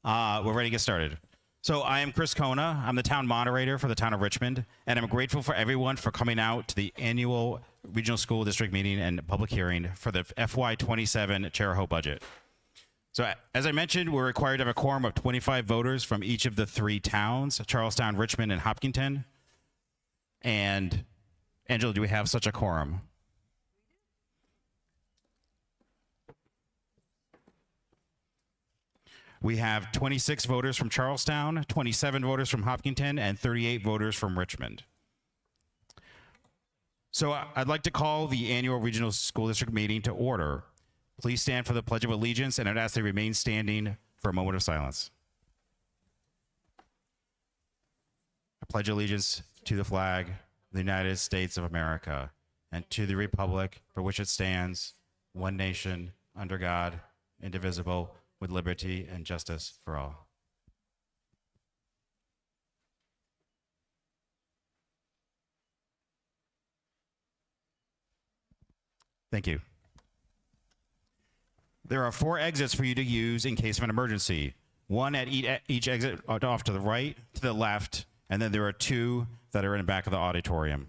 We're ready to get started. So I am Chris Kona. I'm the town moderator for the town of Richmond, and I'm grateful for everyone for coming out to the annual regional school district meeting and public hearing for the FY27 Charahoe budget. So as I mentioned, we're required to have a quorum of 25 voters from each of the three towns, Charlestown, Richmond, and Hopkinton. And Angela, do we have such a quorum? We have 26 voters from Charlestown, 27 voters from Hopkinton, and 38 voters from Richmond. So I'd like to call the annual regional school district meeting to order. Please stand for the Pledge of Allegiance, and I'd ask they remain standing for a moment of silence. I pledge allegiance to the flag of the United States of America and to the republic for which it stands, one nation, under God, indivisible, with liberty and justice for all. Thank you. There are 4 exits for you to use in case of an emergency. One at each exit off to the right, to the left, and then there are 2 that are in the back of the auditorium.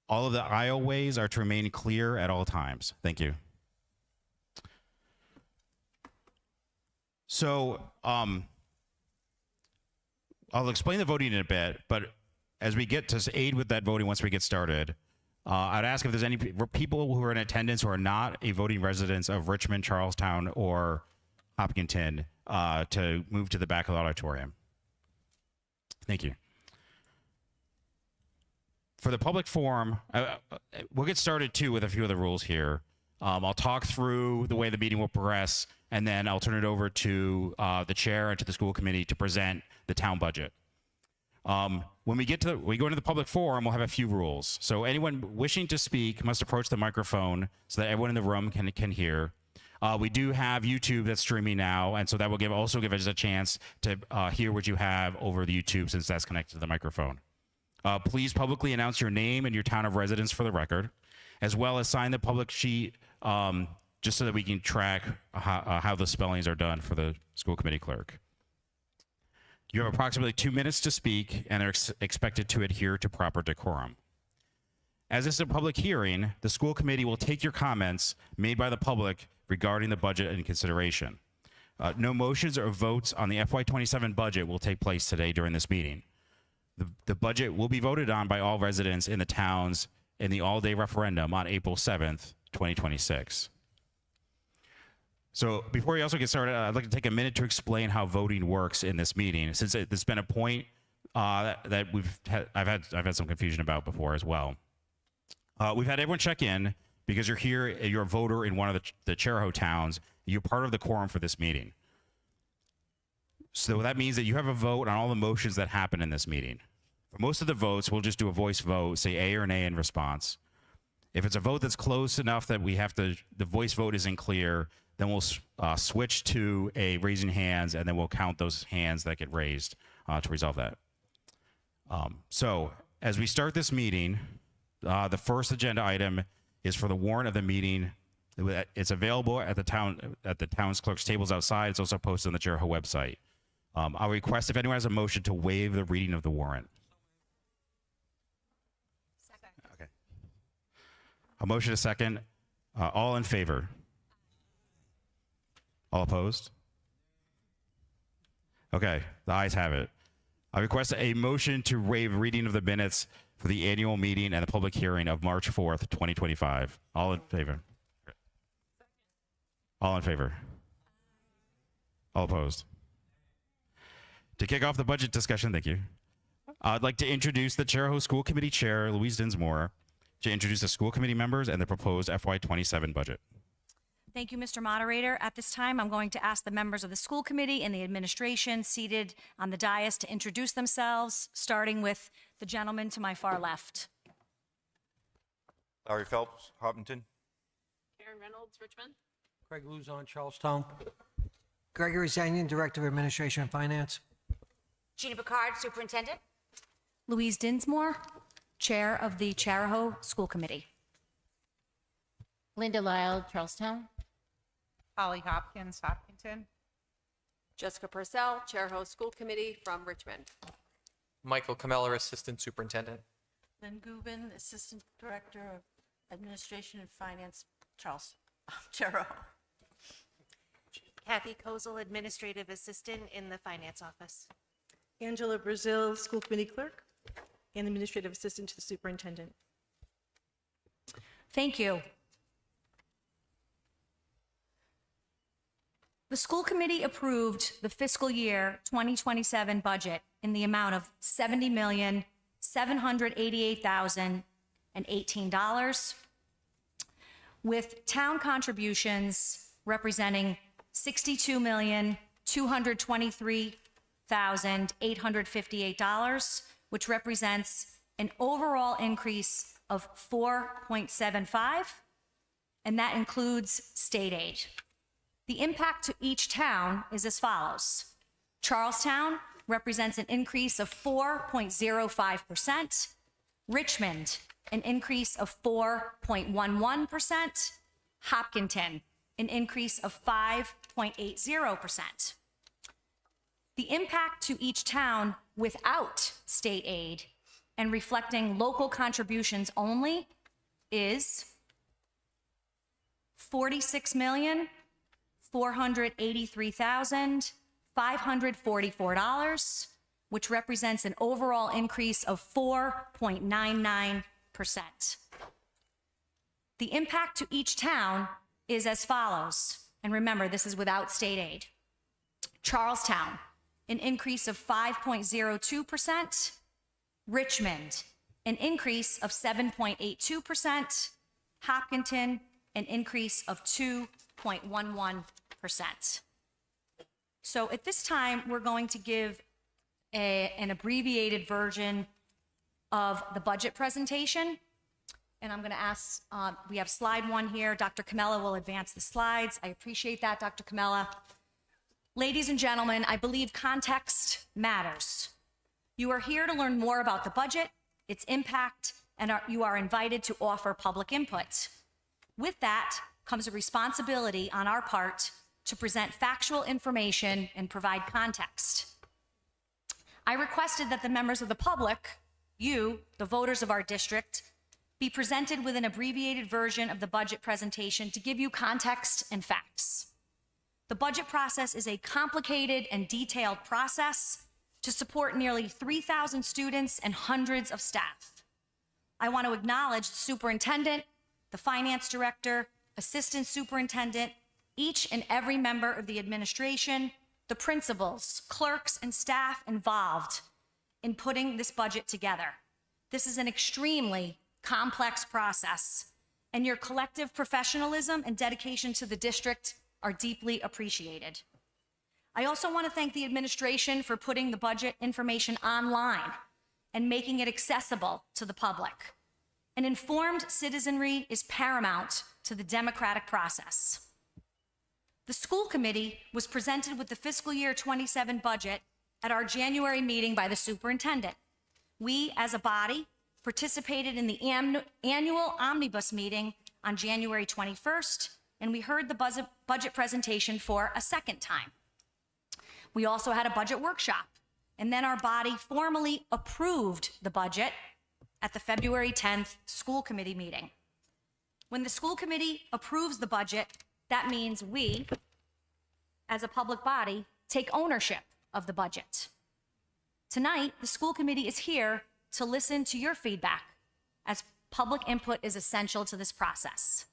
All of the aisleways are to remain clear at all times. Thank you. So I'll explain the voting in a bit, but as we get to aid with that voting once we get started, I'd ask if there's any people who are in attendance who are not a voting residents of Richmond, Charlestown, or Hopkinton to move to the back of the auditorium. Thank you. For the public forum, we'll get started too with a few of the rules here. I'll talk through the way the meeting will progress, and then I'll turn it over to the chair and to the school committee to present the town budget. When we go into the public forum, we'll have a few rules. So anyone wishing to speak must approach the microphone so that everyone in the room can hear. We do have YouTube that's streaming now, and so that will also give us a chance to hear what you have over the YouTube since that's connected to the microphone. Please publicly announce your name and your town of residence for the record, as well as sign the public sheet just so that we can track how the spellings are done for the school committee clerk. You have approximately 2 minutes to speak and are expected to adhere to proper decorum. As this is a public hearing, the school committee will take your comments made by the public regarding the budget into consideration. No motions or votes on the FY27 budget will take place today during this meeting. The budget will be voted on by all residents in the towns in the all-day referendum on April 7th, 2026. So before we also get started, I'd like to take a minute to explain how voting works in this meeting, since it's been a point that I've had some confusion about before as well. We've had everyone check in because you're here, you're a voter in one of the Charahoe towns. You're part of the quorum for this meeting. So that means that you have a vote on all the motions that happen in this meeting. For most of the votes, we'll just do a voice vote, say A or nay in response. If it's a vote that's close enough that the voice vote isn't clear, then we'll switch to a raising hands, and then we'll count those hands that get raised to resolve that. So as we start this meeting, the first agenda item is for the warrant of the meeting. It's available at the town's clerk's tables outside. It's also posted on the Charahoe website. I'll request if anyone has a motion to waive the reading of the warrant. Second. Okay. A motion, a second. All in favor? All opposed? Okay, the ayes have it. I request a motion to waive reading of the minutes for the annual meeting and the public hearing of March 4th, 2025. All in favor? All in favor? All opposed? To kick off the budget discussion, thank you. I'd like to introduce the Charahoe School Committee Chair, Louise Dinsmore, to introduce the school committee members and the proposed FY27 budget. Thank you, Mr. Moderator. At this time, I'm going to ask the members of the school committee and the administration seated on the dais to introduce themselves, starting with the gentleman to my far left. Larry Phelps, Hopkinton. Karen Reynolds, Richmond. Craig Luzon, Charlestown. Gregory Zanian, Director of Administration and Finance. Gina Picard, Superintendent. Louise Dinsmore, Chair of the Charahoe School Committee. Linda Lyle, Charlestown. Holly Hopkins, Hopkinton. Jessica Purcell, Chair Host School Committee from Richmond. Michael Cameller, Assistant Superintendent. Lynn Gubin, Assistant Director of Administration and Finance, Charo. Kathy Kozel, Administrative Assistant in the Finance Office. Angela Brazil, School Committee Clerk and Administrative Assistant to the Superintendent. Thank you. The school committee approved the fiscal year 2027 budget in the amount of $70,788,018, with town contributions representing $62,223,858, which represents an overall increase of 4.75, and that includes state aid. The impact to each town is as follows. Charlestown represents an increase of 4.05%. Richmond, an increase of 4.11%. Hopkinton, an increase of 5.80%. The impact to each town without state aid and reflecting local contributions only is $46,483,544, which represents an overall increase of 4.99%. The impact to each town is as follows, and remember, this is without state aid. Charlestown, an increase of 5.02%. Richmond, an increase of 7.82%. Hopkinton, an increase of 2.11%. So at this time, we're going to give an abbreviated version of the budget presentation. And I'm going to ask, we have slide 1 here. Dr. Camella will advance the slides. I appreciate that, Dr. Camella. Ladies and gentlemen, I believe context matters. You are here to learn more about the budget, its impact, and you are invited to offer public input. With that comes a responsibility on our part to present factual information and provide context. I requested that the members of the public, you, the voters of our district, be presented with an abbreviated version of the budget presentation to give you context and facts. The budget process is a complicated and detailed process to support nearly 3,000 students and hundreds of staff. I want to acknowledge the superintendent, the finance director, assistant superintendent, each and every member of the administration, the principals, clerks, and staff involved in putting this budget together. This is an extremely complex process, and your collective professionalism and dedication to the district are deeply appreciated. I also want to thank the administration for putting the budget information online and making it accessible to the public. An informed citizenry is paramount to the democratic process. The school committee was presented with the fiscal year 27 budget at our January meeting by the superintendent. We, as a body, participated in the annual omnibus meeting on January 21st, and we heard the budget presentation for a second time. We also had a budget workshop, and then our body formally approved the budget at the February 10th school committee meeting. When the school committee approves the budget, that means we, as a public body, take ownership of the budget. Tonight, the school committee is here to listen to your feedback, as public input is essential to this process.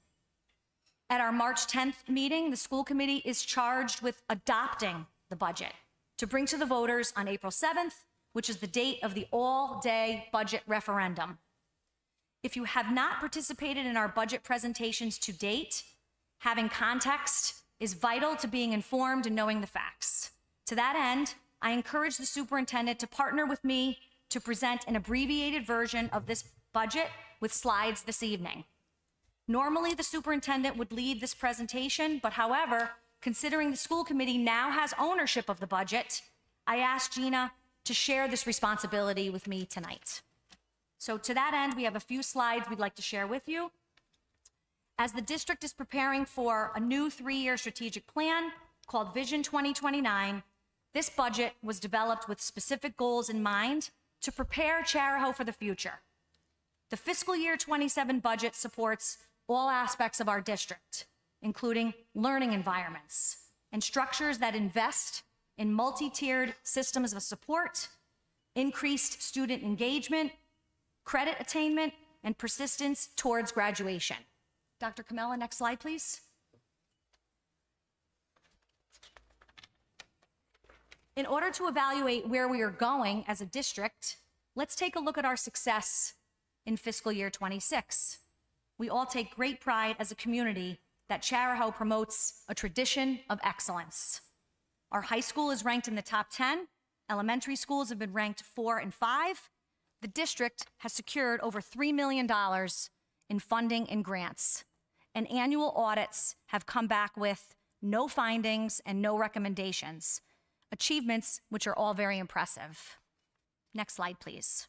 At our March 10th meeting, the school committee is charged with adopting the budget to bring to the voters on April 7th, which is the date of the all-day budget referendum. If you have not participated in our budget presentations to date, having context is vital to being informed and knowing the facts. To that end, I encourage the superintendent to partner with me to present an abbreviated version of this budget with slides this evening. Normally, the superintendent would lead this presentation, but however, considering the school committee now has ownership of the budget, I asked Gina to share this responsibility with me tonight. So to that end, we have a few slides we'd like to share with you. As the district is preparing for a new 3-year strategic plan called Vision 2029, This budget was developed with specific goals in mind to prepare Charahoe for the future. The fiscal year 27 budget supports all aspects of our district, including learning environments and structures that invest in multi-tiered systems of support, increased student engagement, credit attainment, and persistence towards graduation. Dr. Camella, next slide, please. In order to evaluate where we are going as a district, let's take a look at our success in fiscal year 26. We all take great pride as a community that Charahoe promotes a tradition of excellence. Our high school is ranked in the top 10. Elementary schools have been ranked 4 and 5. The district has secured over $3 million in funding and grants, and annual audits have come back with no findings and no recommendations, achievements which are all very impressive. Next slide, please.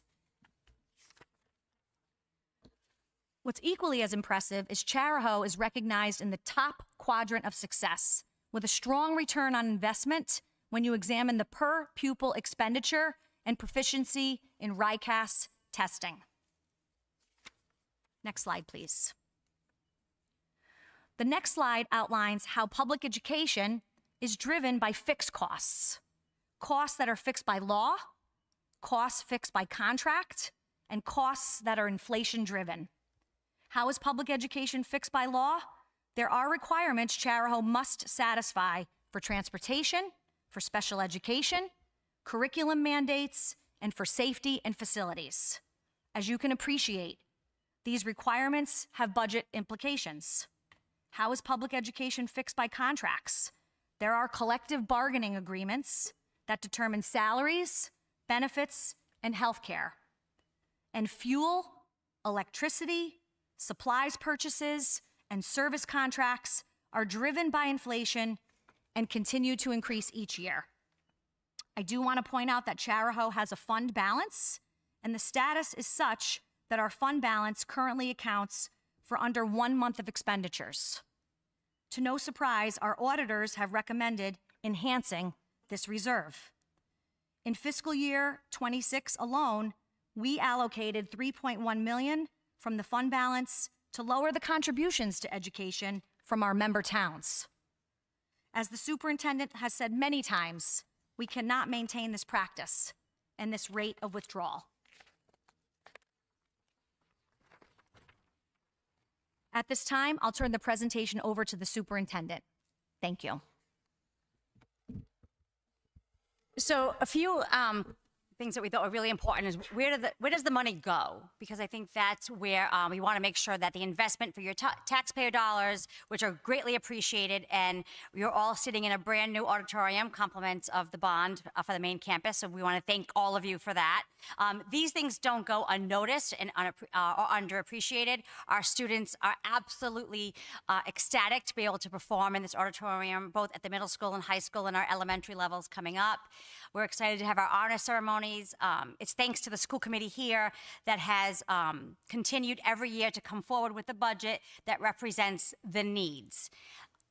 What's equally as impressive is Charahoe is recognized in the top quadrant of success with a strong return on investment when you examine the per pupil expenditure and proficiency in RICAS testing. Next slide, please. The next slide outlines how public education is driven by fixed costs. Costs that are fixed by law, costs fixed by contract, and costs that are inflation-driven. How is public education fixed by law? There are requirements Charahoe must satisfy for transportation, for special education, curriculum mandates, and for safety and facilities. As you can appreciate, these requirements have budget implications. How is public education fixed by contracts? There are collective bargaining agreements that determine salaries, benefits, and health care. And fuel, electricity, supplies purchases, and service contracts are driven by inflation and continue to increase each year. I do want to point out that Charahoe has a fund balance, and the status is such that our fund balance currently accounts for under 1 month of expenditures. To no surprise, our auditors have recommended enhancing this reserve. In fiscal year 26 alone, we allocated $3.1 million from the fund balance to lower the contributions to education from our member towns. As the superintendent has said many times, we cannot maintain this practice and this rate of withdrawal. At this time, I'll turn the presentation over to the superintendent. Thank you. So a few things that we thought were really important is where does the money go? Because I think that's where we want to make sure that the investment for your taxpayer dollars, which are greatly appreciated, and you're all sitting in a brand new auditorium, compliments of the bond for the main campus. So we want to thank all of you for that. These things don't go unnoticed and or underappreciated. Our students are absolutely ecstatic to be able to perform in this auditorium, both at the middle school and high school and our elementary levels coming up. We're excited to have our honor ceremonies. It's thanks to the school committee here that has continued every year to come forward with a budget that represents the needs.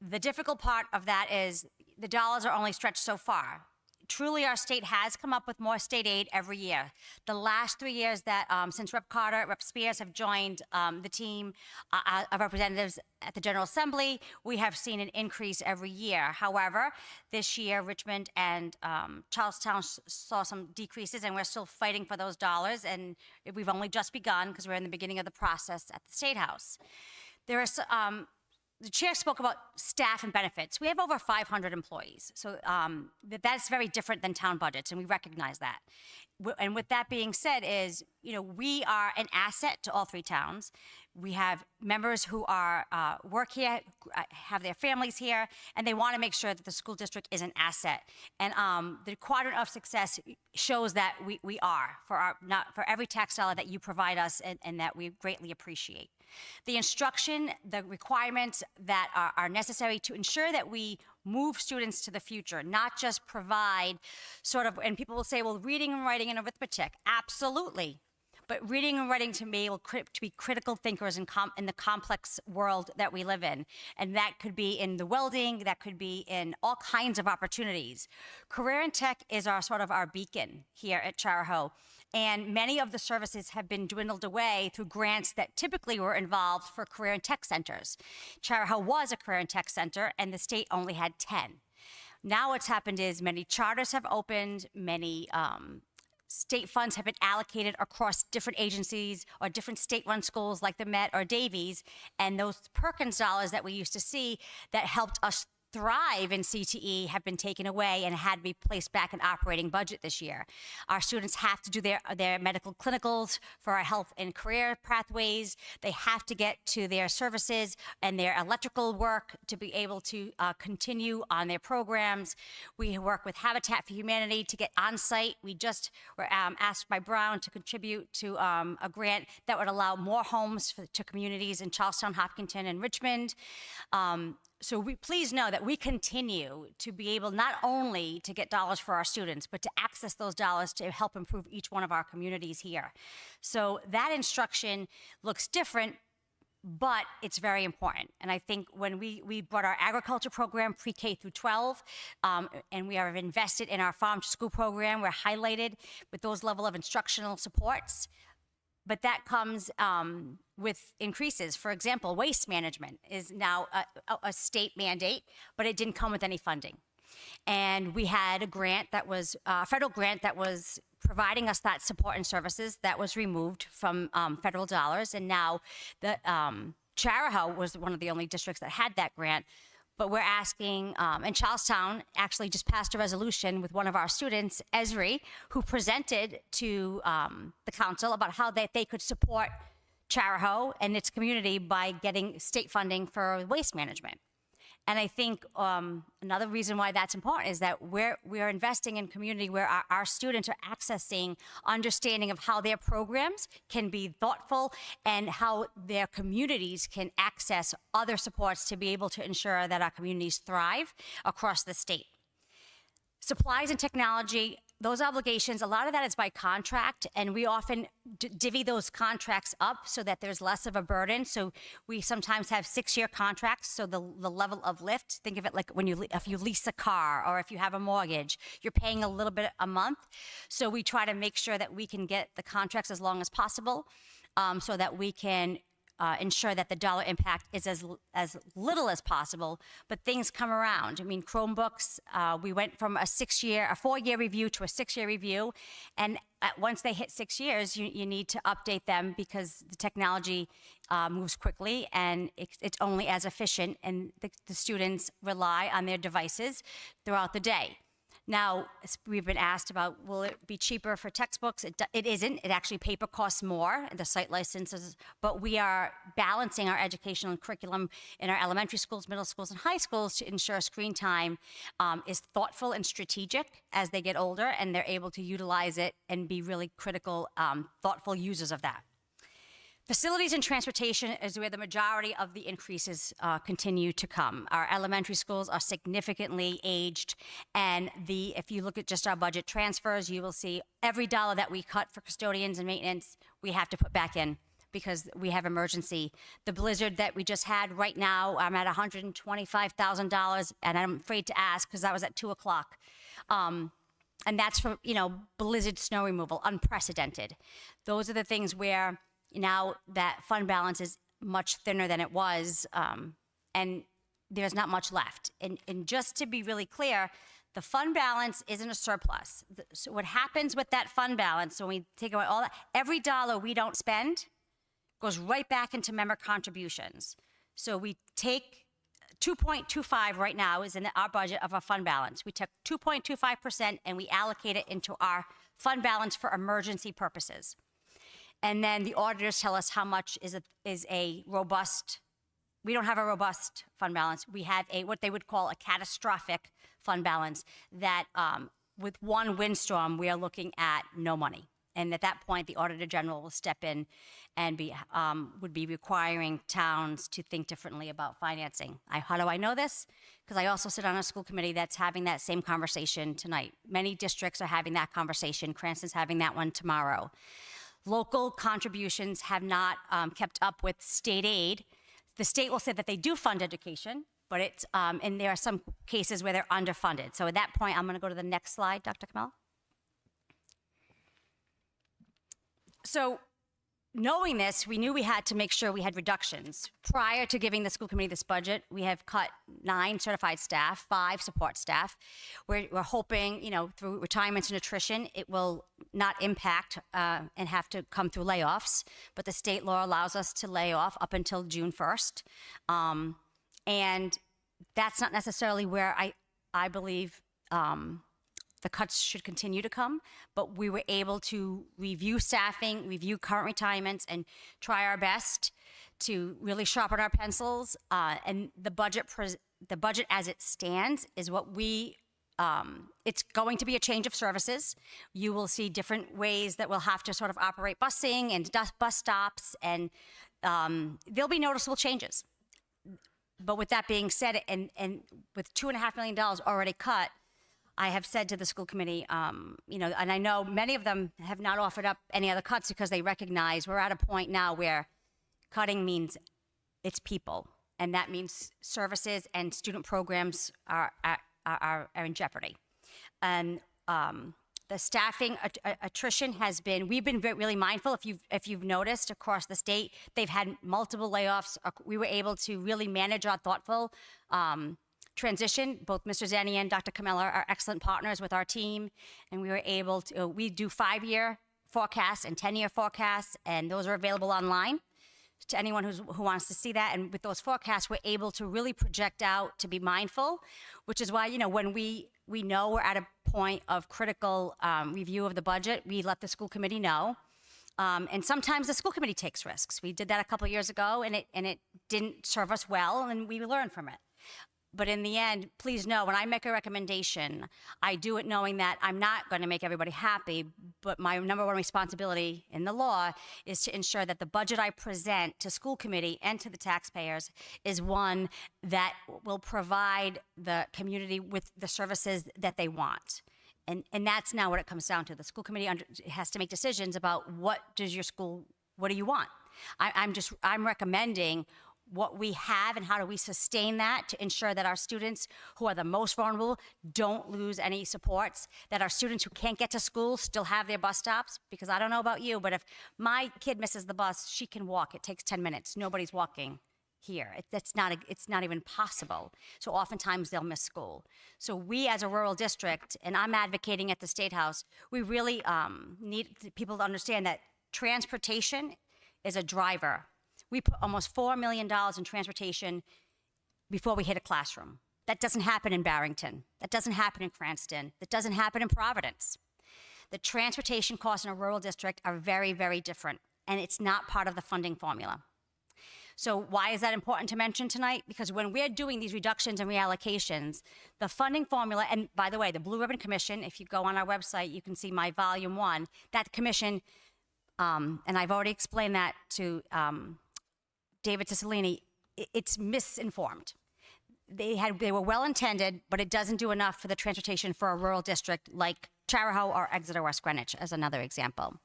The difficult part of that is the dollars are only stretched so far. Truly, our state has come up with more state aid every year. The last 3 years that, since Rep. Carter, Rep. Spears have joined the team of representatives at the General Assembly, we have seen an increase every year. However, this year, Richmond and Charlestown saw some decreases, and we're still fighting for those dollars, and we've only just begun because we're in the beginning of the process at the State House. There are the chair spoke about staff and benefits. We have over 500 employees, so that's very different than town budgets, and we recognize that. And with that being said is, we are an asset to all 3 towns. We have members who are work here, have their families here, and they want to make sure that the school district is an asset. And the quadrant of success shows that we are for every tax dollar that you provide us, and that we greatly appreciate. The instruction, the requirements that are necessary to ensure that we move students to the future, not just provide and people will say, well, reading and writing and arithmetic, absolutely. but reading and writing to me to be critical thinkers in the complex world that we live in. And that could be in the welding, that could be in all kinds of opportunities. Career and tech is our beacon here at Charahoe. And many of the services have been dwindled away through grants that typically were involved for career and tech centers. Charahoe was a career and tech center, and the state only had 10. Now what's happened is many charters have opened, many state funds have been allocated across different agencies or different state-run schools like the Met or Davies, and those Perkins dollars that we used to see that helped us thrive in CTE have been taken away and had to be placed back in operating budget this year. Our students have to do their medical clinicals for our health and career pathways. They have to get to their services and their electrical work to be able to continue on their programs. We work with Habitat for Humanity to get on site. We just were asked by Brown to contribute to a grant that would allow more homes to communities in Charlestown, Hopkinton, and Richmond. So please know that we continue to be able not only to get dollars for our students, but to access those dollars to help improve each one of our communities here. So that instruction looks different, but it's very important. And I think when we brought our agriculture program pre-K through 12, and we are invested in our farm to school program, we're highlighted with those level of instructional supports. But that comes with increases. For example, waste management is now a state mandate, but it didn't come with any funding. And we had a grant that was, a federal grant that was providing us that support and services that was removed from federal dollars. And now the Charahoe was one of the only districts that had that grant. But we're asking, and Charlestown actually just passed a resolution with one of our students, Esri, who presented to the council about how they could support Charahoe and its community by getting state funding for waste management. And I think another reason why that's important is that we are investing in community where our students are accessing understanding of how their programs can be thoughtful and how their communities can access other supports to be able to ensure that our communities thrive across the state. Supplies and technology, those obligations, a lot of that is by contract, and we often divvy those contracts up so that there's less of a burden. So we sometimes have 6-year contracts, so the level of lift, think of it like if you lease a car or if you have a mortgage, you're paying a little bit a month. So we try to make sure that we can get the contracts as long as possible so that we can ensure that the dollar impact is as little as possible, but things come around. I mean, Chromebooks, we went from a 4-year review to a 6-year review, and once they hit 6 years, you need to update them because the technology moves quickly and it's only as efficient, and the students rely on their devices throughout the day. Now, we've been asked about, will it be cheaper for textbooks? It isn't. It actually, paper costs more, the site licenses, but we are balancing our educational curriculum in our elementary schools, middle schools, and high schools to ensure screen time is thoughtful and strategic as they get older, and they're able to utilize it and be really critical, thoughtful users of that. Facilities and transportation is where the majority of the increases continue to come. Our elementary schools are significantly aged, and if you look at just our budget transfers, you will see every dollar that we cut for custodians and maintenance, we have to put back in because we have emergency. The blizzard that we just had right now, I'm at $125,000, and I'm afraid to ask because that was at 2 o'clock. And that's for, blizzard snow removal, unprecedented. Those are the things where now that fund balance is much thinner than it was, and there's not much left. And just to be really clear, the fund balance isn't a surplus. So what happens with that fund balance, when we take away all that, every dollar we don't spend goes right back into member contributions. So we take 2.25 right now is in our budget of our fund balance. We took 2.25% and we allocate it into our fund balance for emergency purposes. And then the auditors tell us how much is a robust, we don't have a robust fund balance. We have what they would call a catastrophic fund balance that with one windstorm, we are looking at no money. And at that point, the Auditor General will step in and would be requiring towns to think differently about financing. How do I know this? Because I also sit on a school committee that's having that same conversation tonight. Many districts are having that conversation. Cranston's having that one tomorrow. local contributions have not kept up with state aid. The state will say that they do fund education, but it's, and there are some cases where they're underfunded. So at that point, I'm going to go to the next slide, Dr. Kamel. So knowing this, we knew we had to make sure we had reductions. Prior to giving the school committee this budget, we have cut 9 certified staff, 5 support staff. We're hoping, you know, through retirements and attrition, it will not impact and have to come through layoffs. But the state law allows us to lay off up until June 1st. And that's not necessarily where I believe the cuts should continue to come, but we were able to review staffing, review current retirements, and try our best to really sharpen our pencils. And the budget as it stands is what we. It's going to be a change of services. You will see different ways that we'll have to sort of operate busing and bus stops, and there'll be noticeable changes. But with that being said, and with $2.5 million already cut, I have said to the school committee, you know, and I know many of them have not offered up any other cuts because they recognize we're at a point now where cutting means it's people, and that means services and student programs are in jeopardy. And the staffing attrition has been, we've been really mindful. If you've noticed across the state, they've had multiple layoffs. We were able to really manage our thoughtful transition. Both Mr. Zani and Dr. Kamel are excellent partners with our team, and we were able to, we do 5-year forecasts and 10-year forecasts, and those are available online to anyone who wants to see that. And with those forecasts, we're able to really project out to be mindful, which is why, you know, when we know we're at a point of critical review of the budget, we let the school committee know. And sometimes the school committee takes risks. We did that a couple of years ago, and it didn't serve us well, and we learned from it. But in the end, please know, when I make a recommendation, I do it knowing that I'm not going to make everybody happy, but my number one responsibility in the law is to ensure that the budget I present to school committee and to the taxpayers is one that will provide the community with the services that they want. And that's now what it comes down to. The school committee has to make decisions about what do you want? I'm recommending what we have and how do we sustain that to ensure that our students who are the most vulnerable don't lose any supports, that our students who can't get to school still have their bus stops. Because I don't know about you, but if my kid misses the bus, she can walk. It takes 10 minutes. Nobody's walking here. It's not even possible. So oftentimes they'll miss school. So we as a rural district, and I'm advocating at the State House, we really need people to understand that transportation is a driver. We put almost $4 million in transportation before we hit a classroom. That doesn't happen in Barrington. That doesn't happen in Cranston. That doesn't happen in Providence. The transportation costs in a rural district are very, very different, and it's not part of the funding formula. So why is that important to mention tonight? Because when we're doing these reductions and reallocations, the funding formula, and by the way, the Blue Ribbon Commission, if you go on our website, you can see my volume 1, that commission, and I've already explained that to David Cicilline, it's misinformed. They were well-intended, but it doesn't do enough for the transportation for a rural district like Charahoe or Exeter West Greenwich, as another example.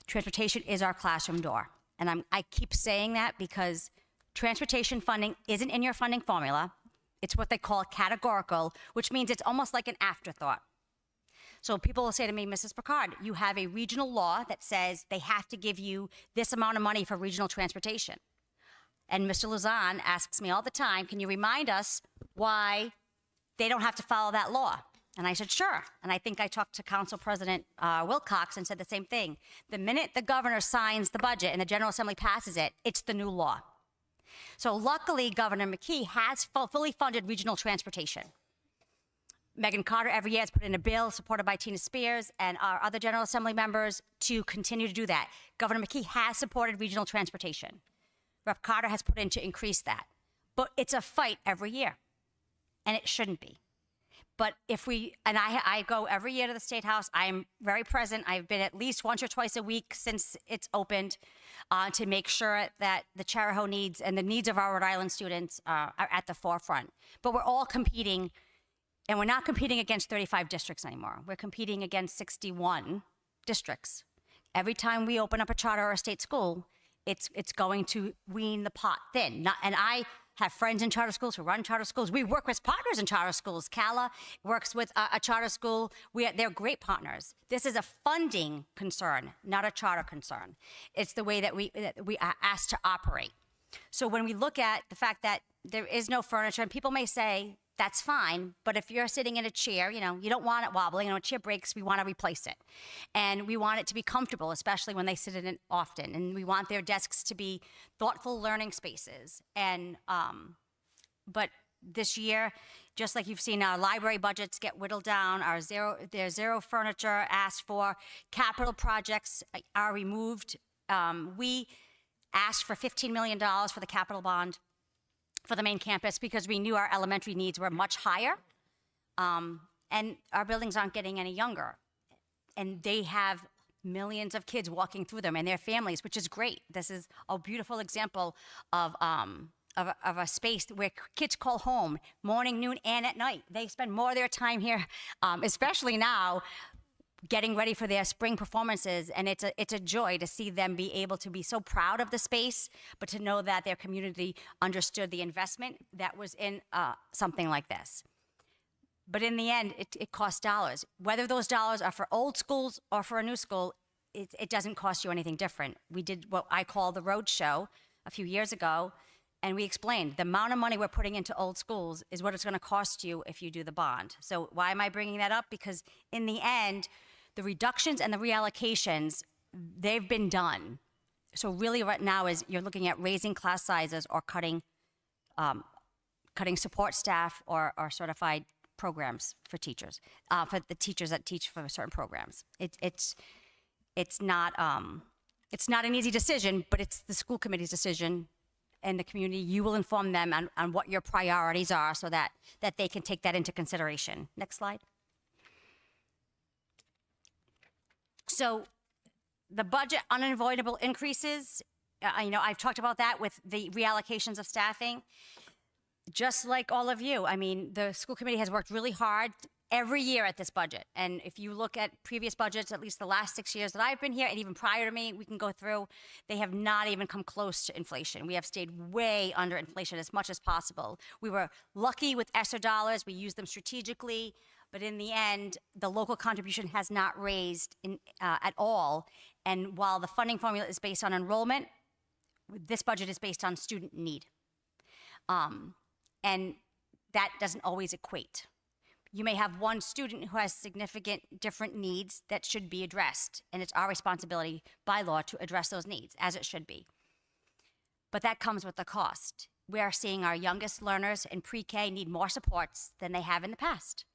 Transportation is our classroom door. And I keep saying that because transportation funding isn't in your funding formula. It's what they call categorical, which means it's almost like an afterthought. So people will say to me, Mrs. Picard, you have a regional law that says they have to give you this amount of money for regional transportation. And Mr. Luzon asks me all the time, can you remind us why they don't have to follow that law? And I said, sure. And I think I talked to Council President Wilcox and said the same thing. The minute the governor signs the budget and the General Assembly passes it, it's the new law. So luckily, Governor McKee has fully funded regional transportation. Megan Carter every year has put in a bill supported by Tina Spears and our other General Assembly members to continue to do that. Governor McKee has supported regional transportation. Rep. Carter has put in to increase that. But it's a fight every year, and it shouldn't be. But if we, and I go every year to the State House, I'm very present. I've been at least once or twice a week since it's opened to make sure that the Charahoe needs and the needs of our Rhode Island students are at the forefront. But we're all competing. And we're not competing against 35 districts anymore. We're competing against 61 districts. Every time we open up a charter or a state school, it's going to wean the pot thin. And I have friends in charter schools who run charter schools. We work with partners in charter schools. CALA works with a charter school. They're great partners. This is a funding concern, not a charter concern. It's the way that we are asked to operate. So when we look at the fact that there is no furniture, and people may say, that's fine, but if you're sitting in a chair, you don't want it wobbling. A chair breaks, we want to replace it. And we want it to be comfortable, especially when they sit in it often. And we want their desks to be thoughtful learning spaces. And, but this year, just like you've seen our library budgets get whittled down, there's zero furniture asked for, capital projects are removed. We asked for $15 million for the capital bond for the main campus because we knew our elementary needs were much higher, and our buildings aren't getting any younger. And they have millions of kids walking through them and their families, which is great. This is a beautiful example of a space where kids call home morning, noon, and at night. They spend more of their time here, especially now, getting ready for their spring performances, and it's a joy to see them be able to be so proud of the space, but to know that their community understood the investment that was in something like this. But in the end, it costs dollars. Whether those dollars are for old schools or for a new school, it doesn't cost you anything different. We did what I call the road show a few years ago, and we explained the amount of money we're putting into old schools is what it's going to cost you if you do the bond. So why am I bringing that up? Because in the end, the reductions and the reallocations, they've been done. So really right now is you're looking at raising class sizes or cutting support staff or certified programs for teachers, for the teachers that teach for certain programs. It's not an easy decision, but it's the school committee's decision, and the community, you will inform them on what your priorities are so that they can take that into consideration. Next slide. So the budget unavoidable increases, I've talked about that with the reallocations of staffing. Just like all of you, the school committee has worked really hard every year at this budget. And if you look at previous budgets, at least the last 6 years that I've been here, and even prior to me, we can go through, they have not even come close to inflation. We have stayed way under inflation as much as possible. We were lucky with ESSER dollars. We used them strategically. But in the end, the local contribution has not raised at all. And while the funding formula is based on enrollment, this budget is based on student need. And that doesn't always equate. You may have one student who has significant different needs that should be addressed, and it's our responsibility by law to address those needs, as it should be. But that comes with a cost. We are seeing our youngest learners in pre-K need more supports than they have in the past.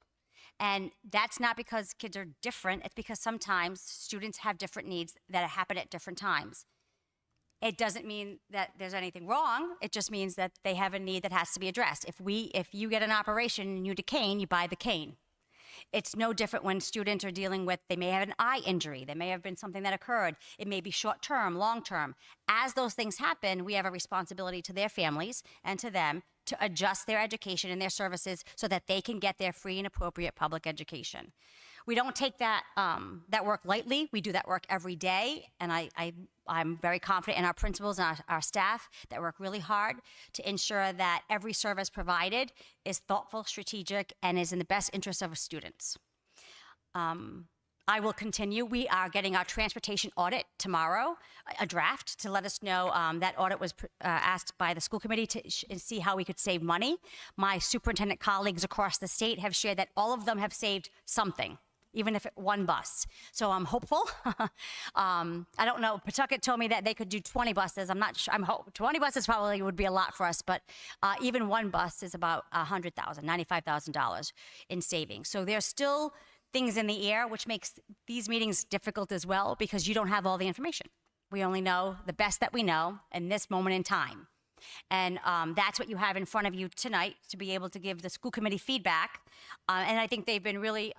And that's not because kids are different, it's because sometimes students have different needs that happen at different times. It doesn't mean that there's anything wrong. It just means that they have a need that has to be addressed. If you get an operation and you need a cane, you buy the cane. It's no different when students are dealing with, they may have an eye injury. There may have been something that occurred. It may be short-term, long-term. As those things happen, we have a responsibility to their families and to them to adjust their education and their services so that they can get their free and appropriate public education. We don't take that work lightly. We do that work every day, and I'm very confident in our principals and our staff that work really hard to ensure that every service provided is thoughtful, strategic, and is in the best interest of students. I will continue. We are getting our transportation audit tomorrow, a draft, to let us know that audit was asked by the school committee to see how we could save money. My superintendent colleagues across the state have shared that all of them have saved something, even if it's one bus. So I'm hopeful. I don't know. Pawtucket told me that they could do 20 buses. I'm not sure. 20 buses probably would be a lot for us, but even one bus is about $100,000, $95,000 in savings. So there's still things in the air, which makes these meetings difficult as well because you don't have all the information. We only know the best that we know in this moment in time. And that's what you have in front of you tonight to be able to give the school committee feedback. And I think they've been really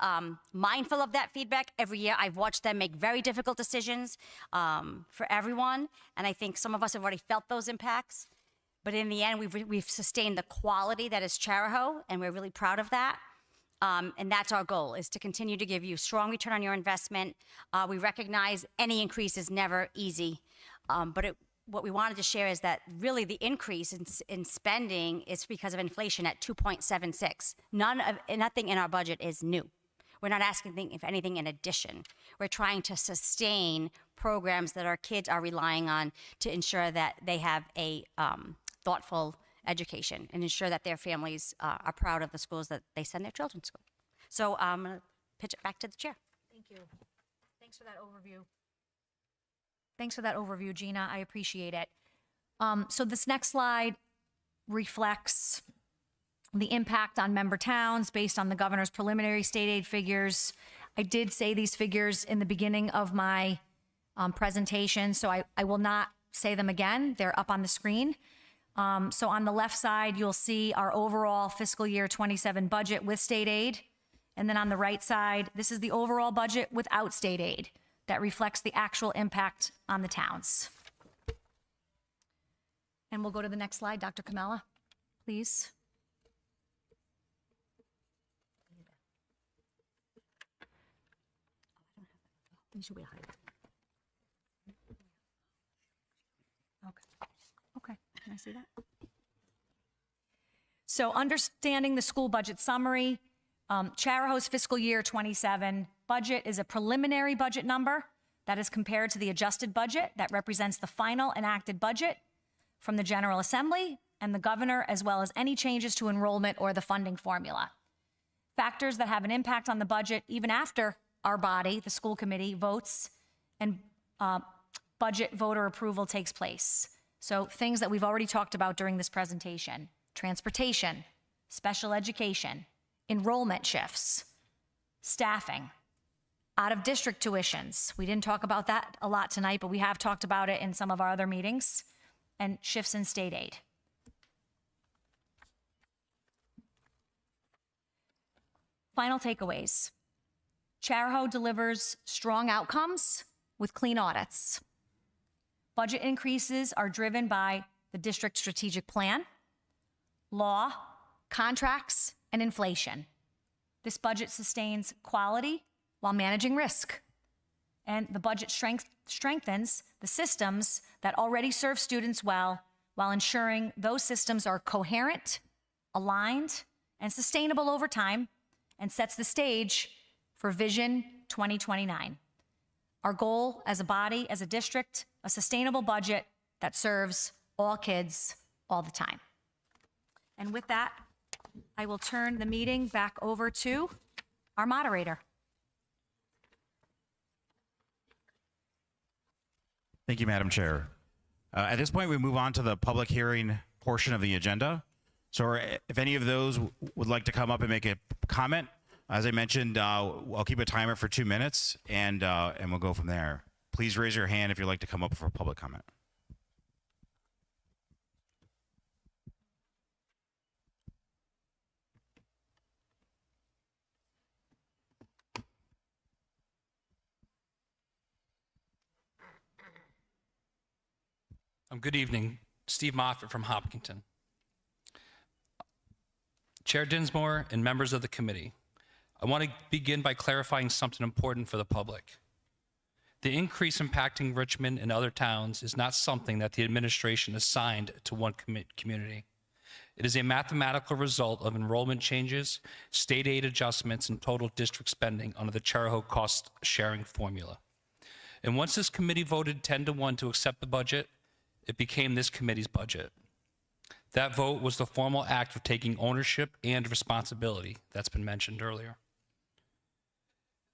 mindful of that feedback. Every year I've watched them make very difficult decisions for everyone. And I think some of us have already felt those impacts. But in the end, we've sustained the quality that is Charahoe, and we're really proud of that. And that's our goal, is to continue to give you strong return on your investment. We recognize any increase is never easy, but what we wanted to share is that really the increase in spending is because of inflation at 2.76. Nothing in our budget is new. We're not asking if anything in addition. We're trying to sustain programs that our kids are relying on to ensure that they have a thoughtful education and ensure that their families are proud of the schools that they send their children to school. So I'm going to pitch it back to the chair. Thank you. Thanks for that overview. Thanks for that overview, Gina. I appreciate it. So this next slide reflects the impact on member towns based on the governor's preliminary state aid figures. I did say these figures in the beginning of my presentation, so I will not say them again. They're up on the screen. So on the left side, you'll see our overall fiscal year 27 budget with state aid. And then on the right side, this is the overall budget without state aid that reflects the actual impact on the towns. And we'll go to the next slide, Dr. Kamala, please. Okay, can I see that? So understanding the school budget summary, Charahoe's fiscal year 27 budget is a preliminary budget number that is compared to the adjusted budget that represents the final enacted budget from the General Assembly and the governor, as well as any changes to enrollment or the funding formula. Factors that have an impact on the budget even after our body, the school committee, votes and budget voter approval takes place. So things that we've already talked about during this presentation: transportation, special education, enrollment shifts, staffing, out-of-district tuitions. We didn't talk about that a lot tonight, but we have talked about it in some of our other meetings, and shifts in state aid. Final takeaways. Charahoe delivers strong outcomes with clean audits. Budget increases are driven by the district strategic plan, law, contracts, and inflation. This budget sustains quality while managing risk. And the budget strengthens the systems that already serve students well while ensuring those systems are coherent, aligned, and sustainable over time, and sets the stage for Vision 2029. Our goal as a body, as a district, a sustainable budget that serves all kids all the time. And with that, I will turn the meeting back over to our moderator. Thank you, Madam Chair. At this point, we move on to the public hearing portion of the agenda. So if any of those would like to come up and make a comment, as I mentioned, I'll keep a timer for 2 minutes, and we'll go from there. Please raise your hand if you'd like to come up for public comment. Good evening. Steve Moffett from Hopkinton. Chair Dinsmore and members of the committee, I want to begin by clarifying something important for the public. The increase impacting Richmond and other towns is not something that the administration assigned to one community. It is a mathematical result of enrollment changes, state aid adjustments, and total district spending under the Charahoe cost sharing formula. And once this committee voted 10-1 to accept the budget, it became this committee's budget. That vote was the formal act of taking ownership and responsibility that's been mentioned earlier.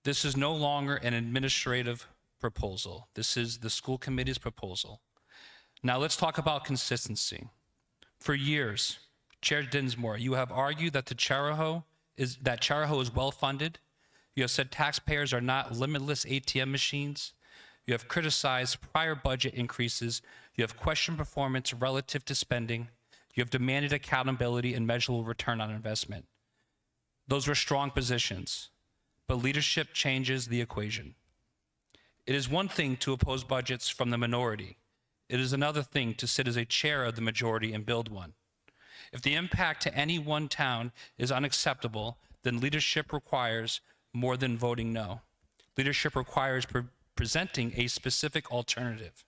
This is no longer an administrative proposal. This is the school committee's proposal. Now let's talk about consistency. For years, Chair Dinsmore, you have argued that Charahoe is well funded. You have said taxpayers are not limitless ATM machines. You have criticized prior budget increases. You have questioned performance relative to spending. You have demanded accountability and measurable return on investment. Those were strong positions, but leadership changes the equation. It is one thing to oppose budgets from the minority. It is another thing to sit as a chair of the majority and build one. If the impact to any one town is unacceptable, then leadership requires more than voting no. Leadership requires presenting a specific alternative.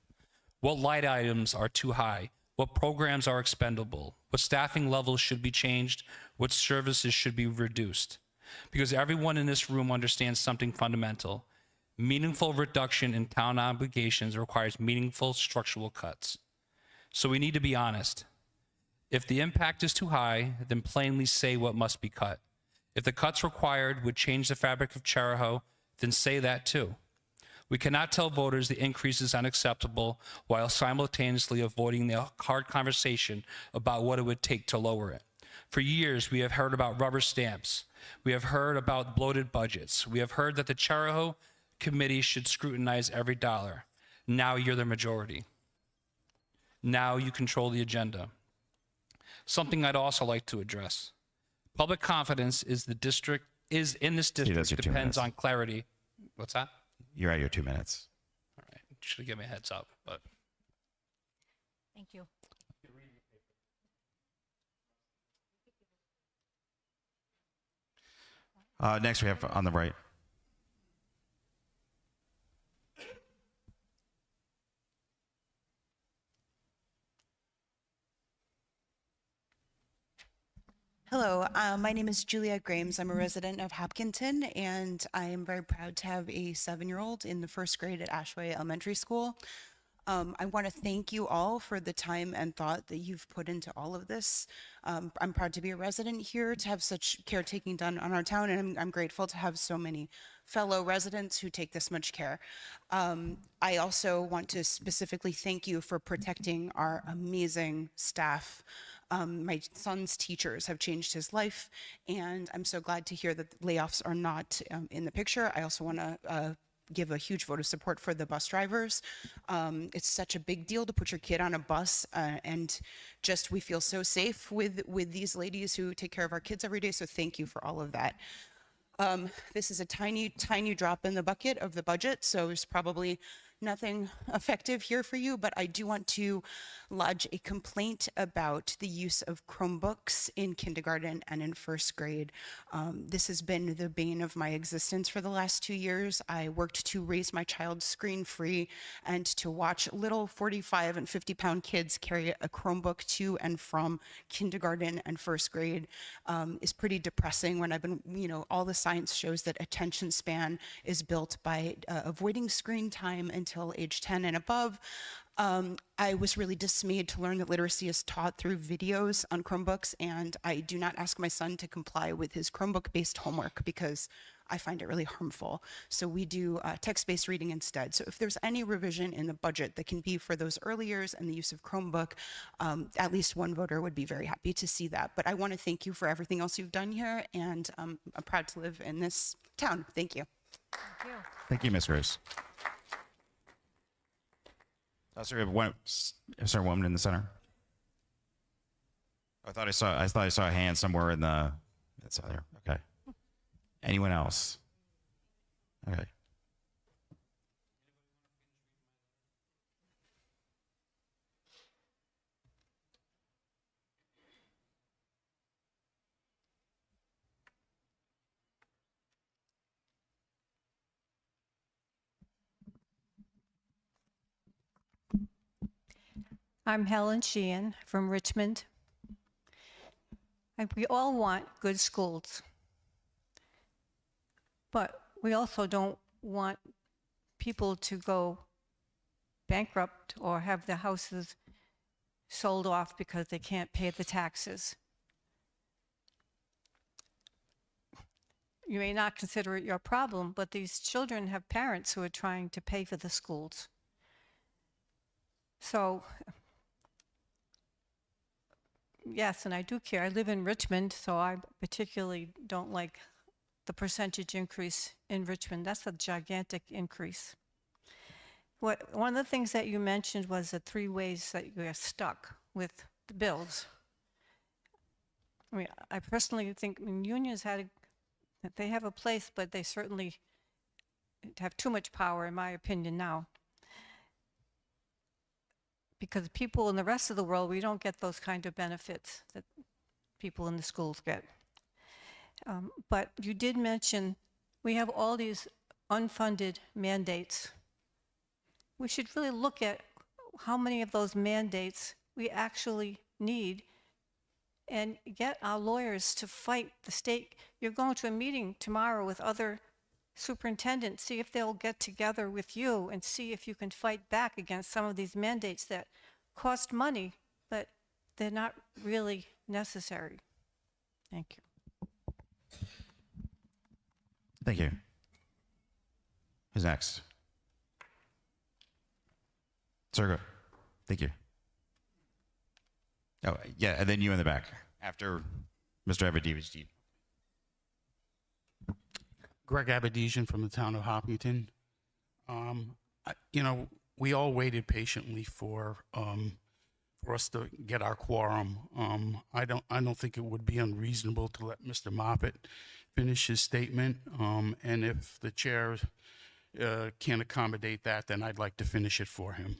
What line items are too high? What programs are expendable? What staffing levels should be changed? What services should be reduced? Because everyone in this room understands something fundamental. Meaningful reduction in town obligations requires meaningful structural cuts. So we need to be honest. If the impact is too high, then plainly say what must be cut. If the cuts required would change the fabric of Charahoe, then say that too. We cannot tell voters the increase is unacceptable while simultaneously avoiding the hard conversation about what it would take to lower it. For years, we have heard about rubber stamps. We have heard about bloated budgets. We have heard that the Charahoe committee should scrutinize every dollar. Now you're the majority. Now you control the agenda. Something I'd also like to address. Public confidence in this district that's your 2 depends minutes. on clarity. What's that? You're at your 2 minutes. All right, should have given me a heads up, but Thank you. Next, we have on the right. Hello, my name is Julia Grames. I'm a resident of Hopkinton, and I am very proud to have a 7-year-old in the 1st grade at Ashway Elementary School. I want to thank you all for the time and thought that you've put into all of this. I'm proud to be a resident here, to have such caretaking done on our town, and I'm grateful to have so many fellow residents who take this much care. I also want to specifically thank you for protecting our amazing staff. My son's teachers have changed his life, and I'm so glad to hear that layoffs are not in the picture. I also want to give a huge vote of support for the bus drivers. It's such a big deal to put your kid on a bus, and just we feel so safe with these ladies who take care of our kids every day, so thank you for all of that. This is a tiny, tiny drop in the bucket of the budget, so there's probably nothing effective here for you, but I do want to lodge a complaint about the use of Chromebooks in kindergarten and in 1st grade. This has been the bane of my existence for the last 2 years. I worked to raise my child screen-free, and to watch little 45 and 50-pound kids carry a Chromebook to and from kindergarten and 1st grade is pretty depressing when I've been, all the science shows that attention span is built by avoiding screen time until age 10 and above. I was really dismayed to learn that literacy is taught through videos on Chromebooks, and I do not ask my son to comply with his Chromebook-based homework because I find it really harmful. So we do text-based reading instead. So if there's any revision in the budget that can be for those early years and the use of Chromebook, at least one voter would be very happy to see that. But I want to thank you for everything else you've done here, and I'm proud to live in this town. Thank you. Thank you. Thank you, Ms. Grace. Sorry, we have a woman in the center. I thought I saw a hand somewhere in the. It's out there. Okay. Anyone else? Okay. I'm Helen Sheehan from Richmond. We all want good schools, but we also don't want people to go bankrupt or have their houses sold off because they can't pay the taxes. You may not consider it your problem, but these children have parents who are trying to pay for the schools. So, yes, and I do care. I live in Richmond, so I particularly don't like the percentage increase in Richmond. That's a gigantic increase. One of the things that you mentioned was the 3 ways that you are stuck with the bills. I mean, I personally think unions they have a place, but they certainly have too much power, in my opinion, now. Because people in the rest of the world, we don't get those kind of benefits that people in the schools get. But you did mention we have all these unfunded mandates. We should really look at how many of those mandates we actually need and get our lawyers to fight the state. You're going to a meeting tomorrow with other superintendents, see if they'll get together with you and see if you can fight back against some of these mandates that cost money, but they're not really necessary. Thank you. Thank you. Who's next? Sir, go. Thank you. Oh, yeah, and then you in the back after Mr. Abedivich. Greg Abedisian from the town of Hopkinton. We all waited patiently for us to get our quorum. I don't think it would be unreasonable to let Mr. Moffett finish his statement. And if the chair can't accommodate that, then I'd like to finish it for him.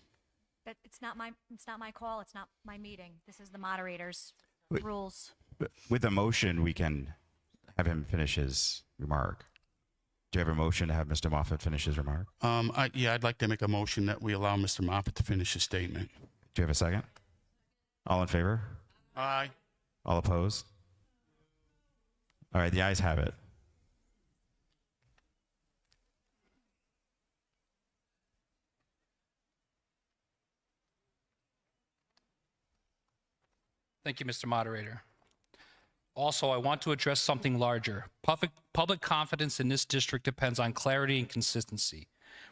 But it's not my call. It's not my meeting. This is the moderator's rules. With a motion, we can have him finish his remark. Do you have a motion to have Mr. Moffett finish his remark? I'd like to make a motion that we allow Mr. Moffett to finish his statement. Do you have a second? All in favor? Aye. All opposed? All right, the ayes have it. Thank you, Mr. Moderator. Also, I want to address something larger. Public confidence in this district depends on clarity and consistency.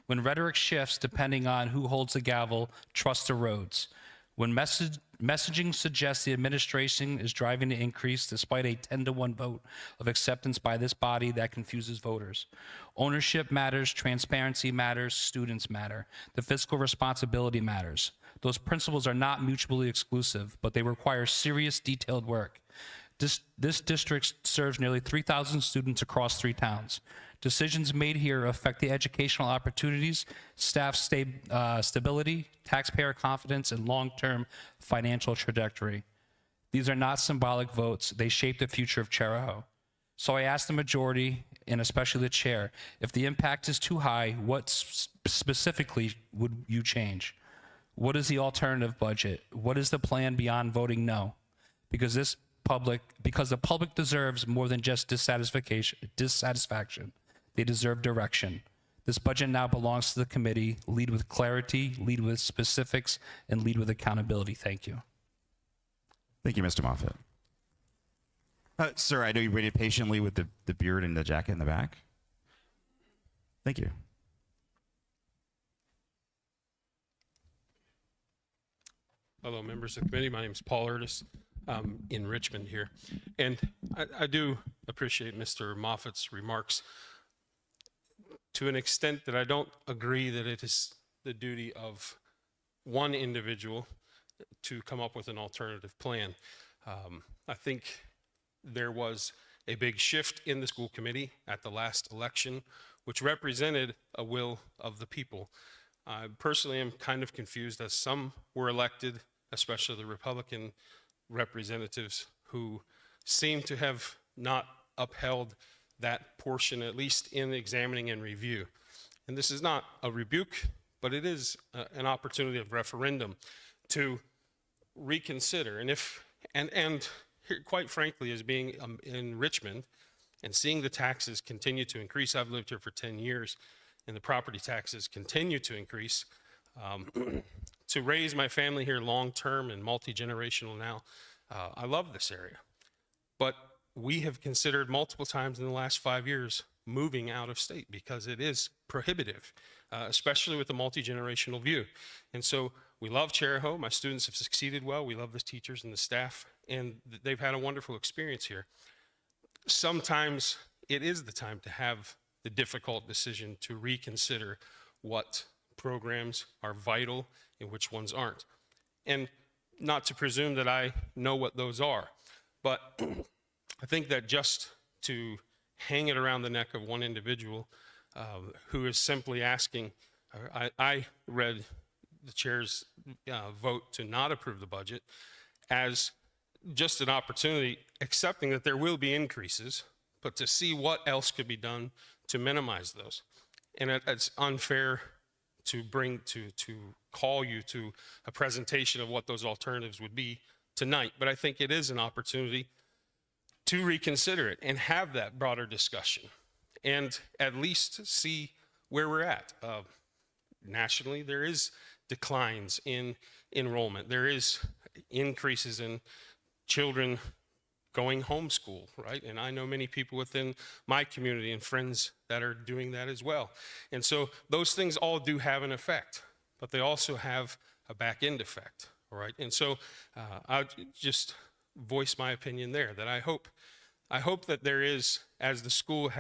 When rhetoric shifts depending on who holds the gavel, trust erodes. When messaging suggests the administration is driving the increase despite a 10-to-1 vote of acceptance by this body, that confuses voters. Ownership matters, transparency matters, students matter. The fiscal responsibility matters. Those principles are not mutually exclusive, but they require serious, detailed work. This district serves nearly 3,000 students across 3 towns. Decisions made here affect the educational opportunities, staff stability, taxpayer confidence, and long-term financial trajectory. These are not symbolic votes. They shape the future of Cheraho. So I ask the majority, and especially the chair, if the impact is too high, what specifically would you change? What is the alternative budget? What is the plan beyond voting no? Because the public deserves more than just dissatisfaction. They deserve direction. This budget now belongs to the committee. Lead with clarity, lead with specifics, and lead with accountability. Thank you. Thank you, Mr. Moffett. Sir, I know you waited patiently with the beard and the jacket in the back. Thank you. Hello, members of the committee. My name is Paul Erdis. In Richmond here. And I do appreciate Mr. Moffat's remarks to an extent that I don't agree that it is the duty of one individual to come up with an alternative plan. I think there was a big shift in the school committee at the last election, which represented a will of the people. I personally am kind of confused as some were elected, especially the Republican representatives, who seem to have not upheld that portion, at least in examining and review. And this is not a rebuke, but it is an opportunity of referendum to reconsider. And quite frankly, as being in Richmond and seeing the taxes continue to increase, I've lived here for 10 years, and the property taxes continue to increase. To raise my family here long-term and multi-generational now, I love this area. But we have considered multiple times in the last 5 years moving out of state because it is prohibitive, especially with the multi-generational view. And so we love Cheraho. My students have succeeded well. We love the teachers and the staff, and they've had a wonderful experience here. Sometimes it is the time to have the difficult decision to reconsider what programs are vital and which ones aren't. And not to presume that I know what those are, but I think that just to hang it around the neck of one individual who is simply asking, I read the chair's vote to not approve the budget as just an opportunity, accepting that there will be increases, but to see what else could be done to minimize those. And it's unfair to call you to a presentation of what those alternatives would be tonight, but I think it is an opportunity to reconsider it and have that broader discussion and at least see where we're at. Nationally, there is declines in enrollment. There is increases in children going homeschool, right? And I know many people within my community and friends that are doing that as well. And so those things all do have an effect, but they also have a back end effect, all right? And so I'll just voice my opinion there that I hope that there is, as the school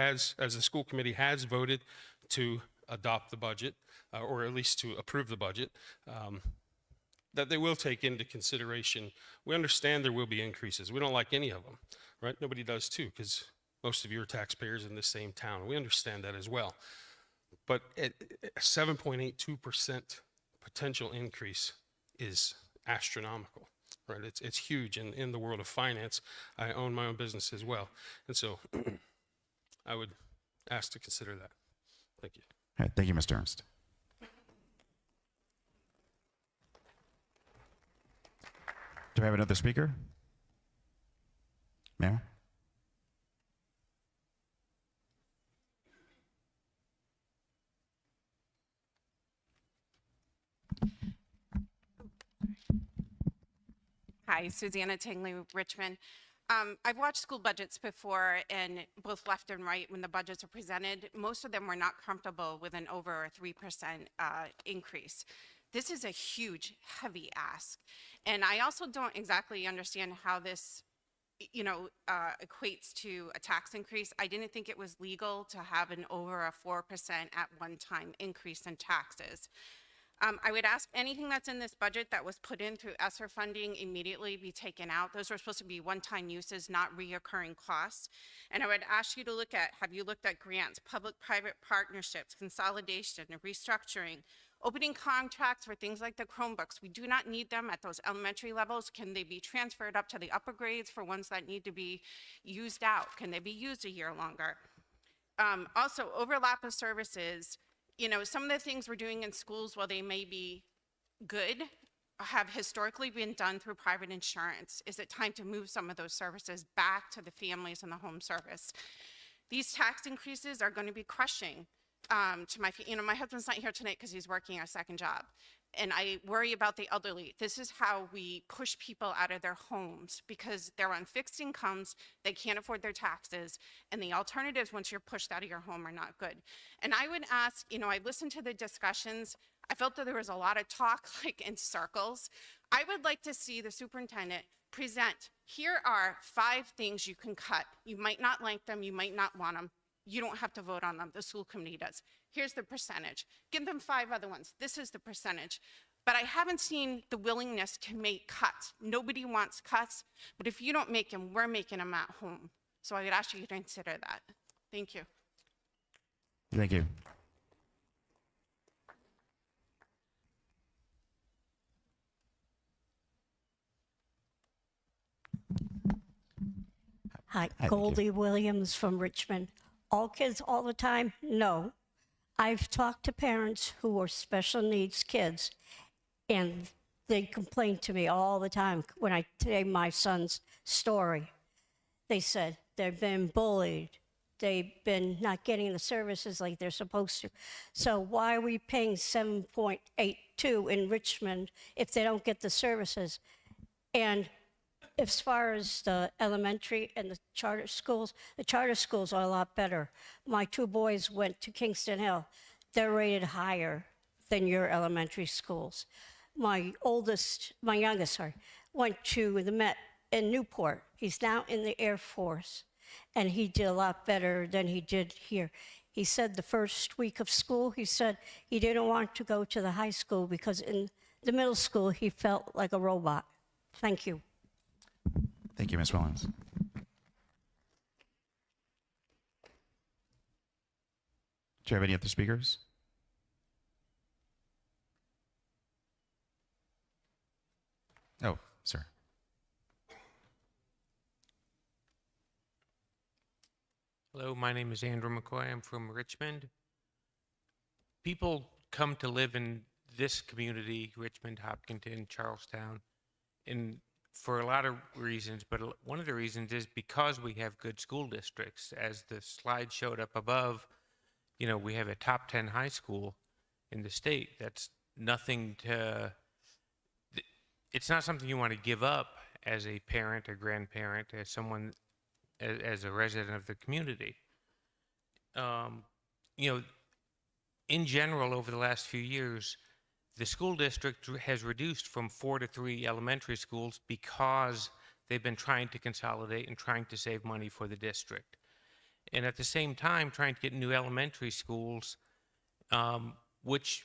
committee has voted to adopt the budget, or at least to approve the budget, that they will take into consideration. We understand there will be increases. We don't like any of them, right? Nobody does too, because most of you are taxpayers in the same town. We understand that as well. But a 7.82% potential increase is astronomical, right? It's huge in the world of finance. I own my own business as well. And so I would ask to consider that. Thank you. All right, thank you, Mr. Ernst. Do we have another speaker? Mayor? Hi, Susanna Tingley, Richmond. I've watched school budgets before, and both left and right, when the budgets are presented, most of them were not comfortable with an over 3% increase. This is a huge, heavy ask. And I also don't exactly understand how this, equates to a tax increase. I didn't think it was legal to have an over a 4% at one time increase in taxes. I would ask anything that's in this budget that was put in through ESSER funding immediately be taken out. Those are supposed to be one-time uses, not reoccurring costs. And I would ask you to have you looked at grants, public-private partnerships, consolidation, and restructuring, opening contracts for things like the Chromebooks? We do not need them at those elementary levels. Can they be transferred up to the upper grades for ones that need to be used out? Can they be used a year longer? Also, overlap of services. Some of the things we're doing in schools, while they may be good, have historically been done through private insurance. Is it time to move some of those services back to the families and the home service? These tax increases are going to be crushing to my husband's not here tonight because he's working a second job. And I worry about the elderly. This is how we push people out of their homes because they're on fixed incomes, they can't afford their taxes, and the alternatives once you're pushed out of your home are not good. And I would ask, I listened to the discussions. I felt that there was a lot of talk in circles. I would like to see the superintendent present, here are 5 things you can cut. You might not like them, you might not want them. You don't have to vote on them, the school committee does. Here's the percentage. Give them 5 other ones. This is the percentage. But I haven't seen the willingness to make cuts. Nobody wants cuts, but if you don't make them, we're making them at home. So I would ask you to consider that. Thank you. Thank you. Hi, thank Goldie Williams from Richmond. All kids all the time? No. I've talked to parents who are special needs kids, and they complain to me all the time when I tell my son's story. They said they've been bullied. They've been not getting the services like they're supposed to. So why are we paying 7.82 in Richmond if they don't get the services? And as far as the elementary and the charter schools are a lot better. My 2 boys went to Kingston Hill. They're rated higher than your elementary schools. My youngest, went to the Met in Newport. He's now in the Air Force, and he did a lot better than he did here. He said the first week of school, he said he didn't want to go to the high school because in the middle school, he felt like a robot. Thank you. Thank you, Ms. Williams. Do you have any other speakers? Oh, sir. Hello, my name is Andrew McCoy. I'm from Richmond. People come to live in this community, Richmond, Hopkinton, Charlestown, and for a lot of reasons, but one of the reasons is because we have good school districts. As the slide showed up above, you know, we have a top 10 high school in the state. That's nothing to, it's not something you want to give up as a parent or grandparent, as someone, as a resident of the community. You know, in general, over the last few years, the school district has reduced from 4 to 3 elementary schools because they've been trying to consolidate and trying to save money for the district. And at the same time, trying to get new elementary schools, which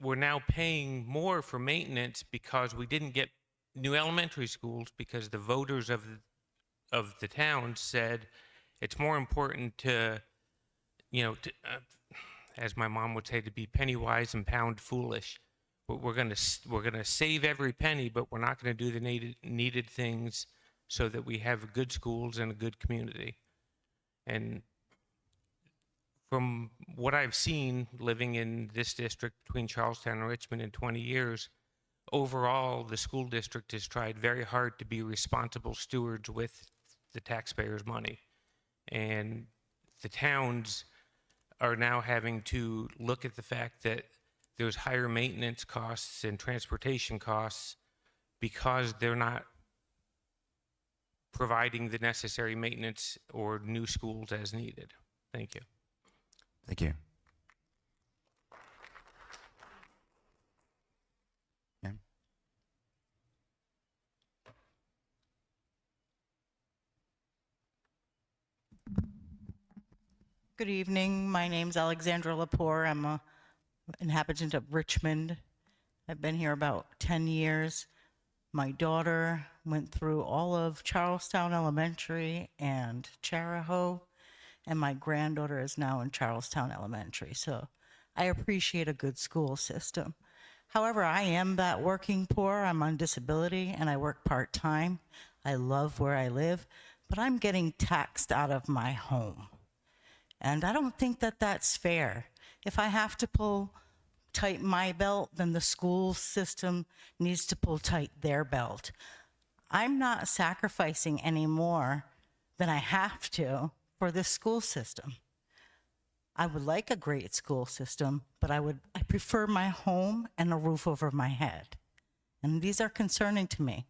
we're now paying more for maintenance because we didn't get new elementary schools because the voters of the town said it's more important to, you know, as my mom would say, to be penny wise and pound foolish. We're gonna save every penny, but we're not gonna do the needed things so that we have good schools and a good community. And from what I've seen living in this district between Charlestown and Richmond in 20 years, overall, the school district has tried very hard to be responsible stewards with the taxpayers' money. And the towns are now having to look at the fact that there's higher maintenance costs and transportation costs because they're not providing the necessary maintenance or new schools as needed. Thank you. Thank you. Yeah. Good evening. My name's Alexandra Lepore. I'm an inhabitant of Richmond. I've been here about 10 years. My daughter went through all of Charlestown Elementary and Charahoe, and my granddaughter is now in Charlestown Elementary. So I appreciate a good school system. However, I am that working poor. I'm on disability and I work part-time. I love where I live, but I'm getting taxed out of my home. And I don't think that that's fair. If I have to pull tight my belt, then the school system needs to pull tight their belt. I'm not sacrificing any more than I have to for this school system. I would like a great school system, but I prefer my home and a roof over my head. And these are concerning to me.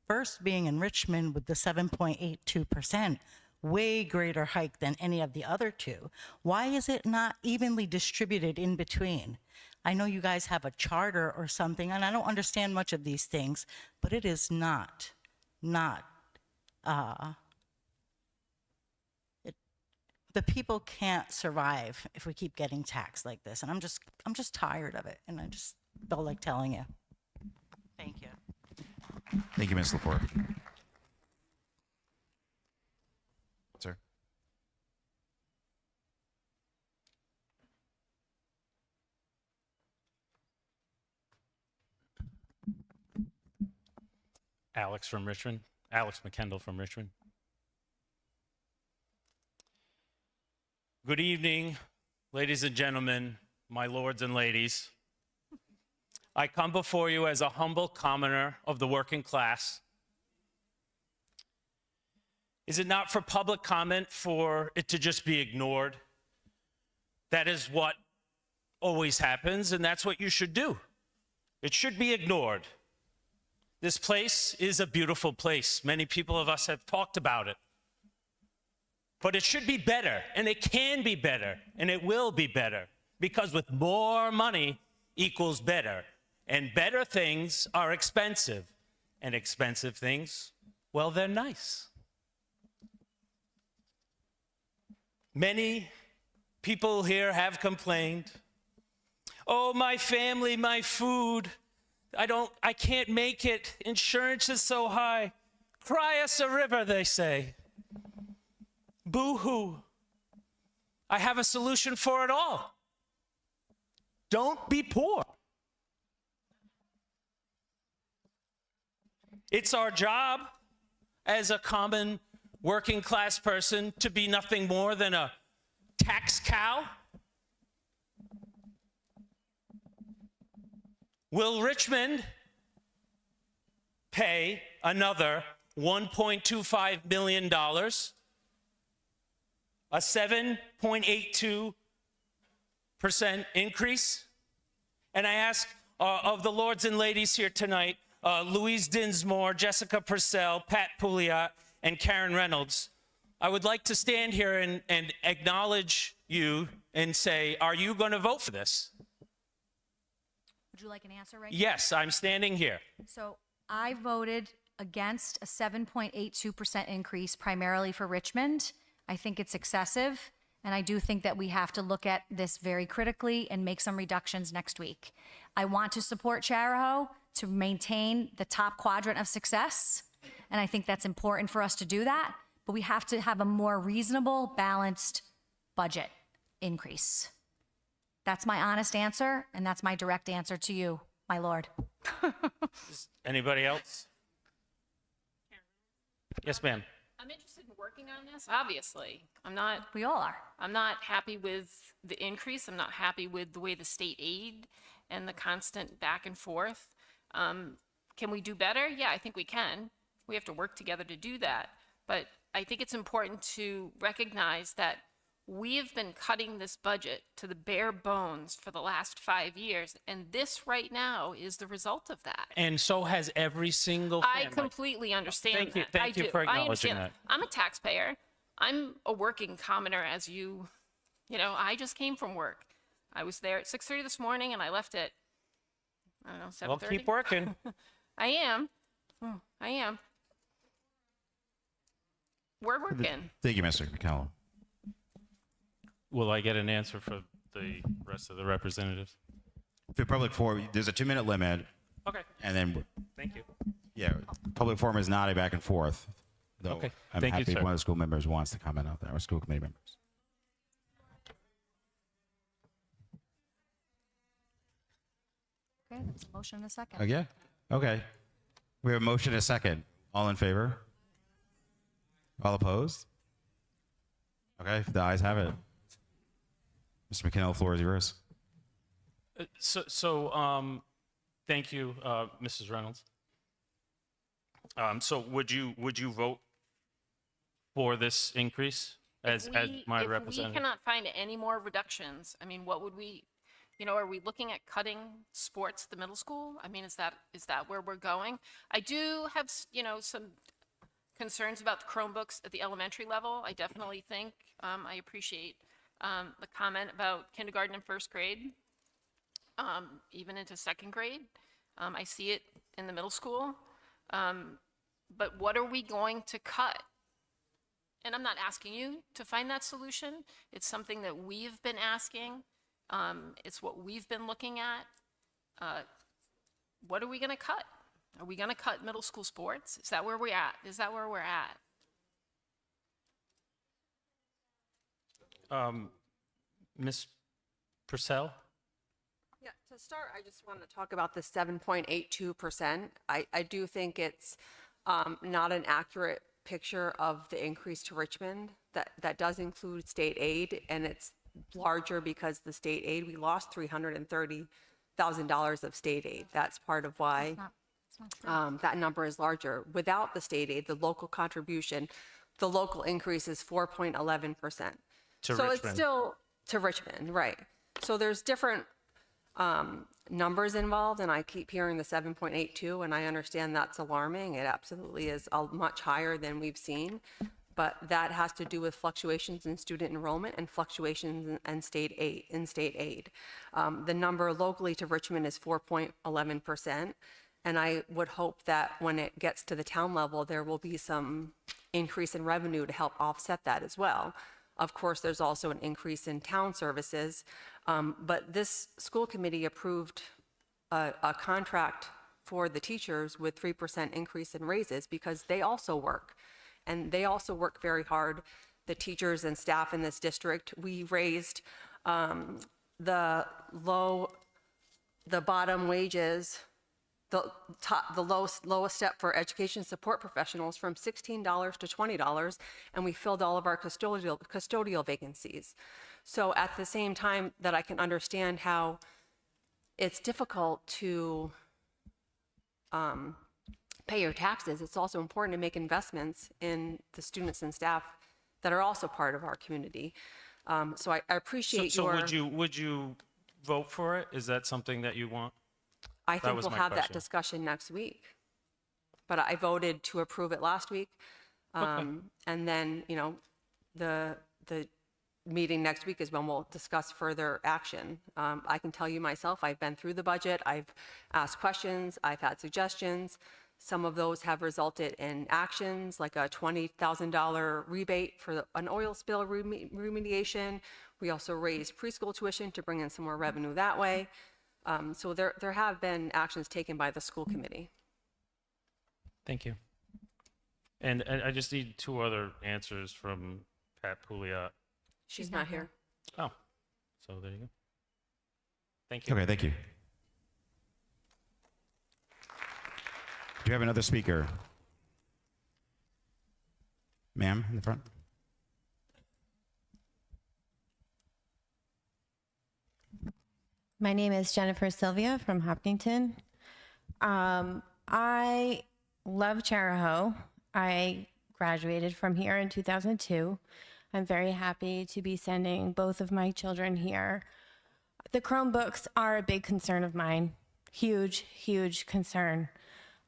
First, being in Richmond with the 7.82%, way greater hike than any of the other two. Why is it not evenly distributed in between? I know you guys have a charter or something, and I don't understand much of these things, but it is not the people can't survive if we keep getting taxed like this, and I'm just tired of it, and I just felt like telling you. Thank you. Thank you, Ms. Lepore. Sir. Alex from Richmond. Alex McKendall from Richmond. Good evening, ladies and gentlemen, my lords and ladies. I come before you as a humble commoner of the working class. Is it not for public comment for it to just be ignored? That is what always happens, and that's what you should do. It should be ignored. This place is a beautiful place. Many people of us have talked about it. But it should be better, and it can be better, and it will be better, because with more money equals better, and better things are expensive, and expensive things, well, they're nice. Many people here have complained, oh, my family, my food, I can't make it. Insurance is so high. Cry us a river, they say. Boo-hoo. I have a solution for it all. Don't be poor. It's our job as a common working class person to be nothing more than a tax cow? Will Richmond pay another $1.25 million, a 7.82% increase? And I ask of the lords and ladies here tonight, Louise Dinsmore, Jessica Purcell, Pat Pouliot, and Karen Reynolds, I would like to stand here and acknowledge you and say, are you going to vote for this? Would you like an answer right now? Yes, I'm standing here. So I voted against a 7.82% increase primarily for Richmond. I think it's excessive, and I do think that we have to look at this very critically and make some reductions next week. I want to support Charahoe to maintain the top quadrant of success, and I think that's important for us to do that, but we have to have a more reasonable, balanced budget increase. That's my honest answer, and that's my direct answer to you, my lord. Anybody else? Yes, ma'am. I'm interested in working on this, obviously. We all are. I'm not happy with the increase. I'm not happy with the way the state aid and the constant back and forth. Can we do better? Yeah, I think we can. We have to work together to do that. But I think it's important to recognize that we have been cutting this budget to the bare bones for the last 5 years, and this right now is the result of that. And so has every single I family. completely understand that. Thank you I for do. I acknowledging understand. that. I'm a taxpayer. I'm a working commoner, as you know, I just came from work. I was there at 6:30 this morning, and I left at, I don't know, 7:30. Well, keep working. I am. I am. We're working. Thank you, Mr. McCallum. Will I get an answer for the rest of the representatives? For public forum, there's a 2-minute limit. Okay. And then, Thank you. yeah, public forum is not a back and forth. Though Okay. I'm Thank you, happy if sir. one of the school members wants to comment on that, or school committee members. Okay, that's a motion in a second. Oh, yeah? Okay. We have a motion and a second. All in favor? All opposed? Okay, the ayes have it. Mr. McKinnell, the floor is yours. Thank you, Mrs. Reynolds. So would you vote for this increase as my representative? If we cannot find any more reductions, I mean, what would we, are we looking at cutting sports at the middle school? I mean, is that where we're going? I do have, some concerns about the Chromebooks at the elementary level. I definitely think, I appreciate the comment about kindergarten and first grade, even into second grade. I see it in the middle school. But what are we going to cut? And I'm not asking you to find that solution. It's something that we've been asking. It's what we've been looking at. What are we going to cut? Are we going to cut middle school sports? Is that where we're at? Is that where we're at? Ms. Purcell? Yeah, to start, I just want to talk about the 7.82%. I do think it's not an accurate picture of the increase to Richmond. That does include state aid, and it's larger because the state aid, we lost $330,000 of state aid. That's part of why that number is larger. Without the state aid, the local contribution, the local increase is 4.11%. To so Richmond. It's still to Richmond, right? So there's different numbers involved, and I keep hearing the 7.82, and I understand that's alarming. It absolutely is much higher than we've seen, but that has to do with fluctuations in student enrollment and fluctuations in state aid. The number locally to Richmond is 4.11%, and I would hope that when it gets to the town level, there will be some increase in revenue to help offset that as well. Of course, there's also an increase in town services, but this school committee approved a contract for the teachers with 3% increase in raises because they also work, and they also work very hard. The teachers and staff in this district, we raised the bottom wages the lowest step for education support professionals from $16 to $20, and we filled all of our custodial vacancies. So at the same time that I can understand how it's difficult to pay your taxes, it's also important to make investments in the students and staff that are also part of our community. So I appreciate So your... would you vote for it? Is that something that you want? I think was we'll my have that question. discussion next week. But I voted to approve it last week. And then, you know, the meeting next week is when we'll discuss further action. I can tell you myself, I've been through the budget. I've asked questions. I've had suggestions. Some of those have resulted in actions, like a $20,000 rebate for an oil spill remediation. We also raised preschool tuition to bring in some more revenue that way. So there have been actions taken by the school committee. Thank you. And I just need two other answers from Pat Pouliot. She's not here. Oh, so there you go. Thank you. Okay, thank you. Do you have another speaker? Ma'am, in the front. My name is Jennifer Sylvia from Hopkinton. I love Charahoe. I graduated from here in 2002. I'm very happy to be sending both of my children here. The Chromebooks are a big concern of mine. Huge, huge concern.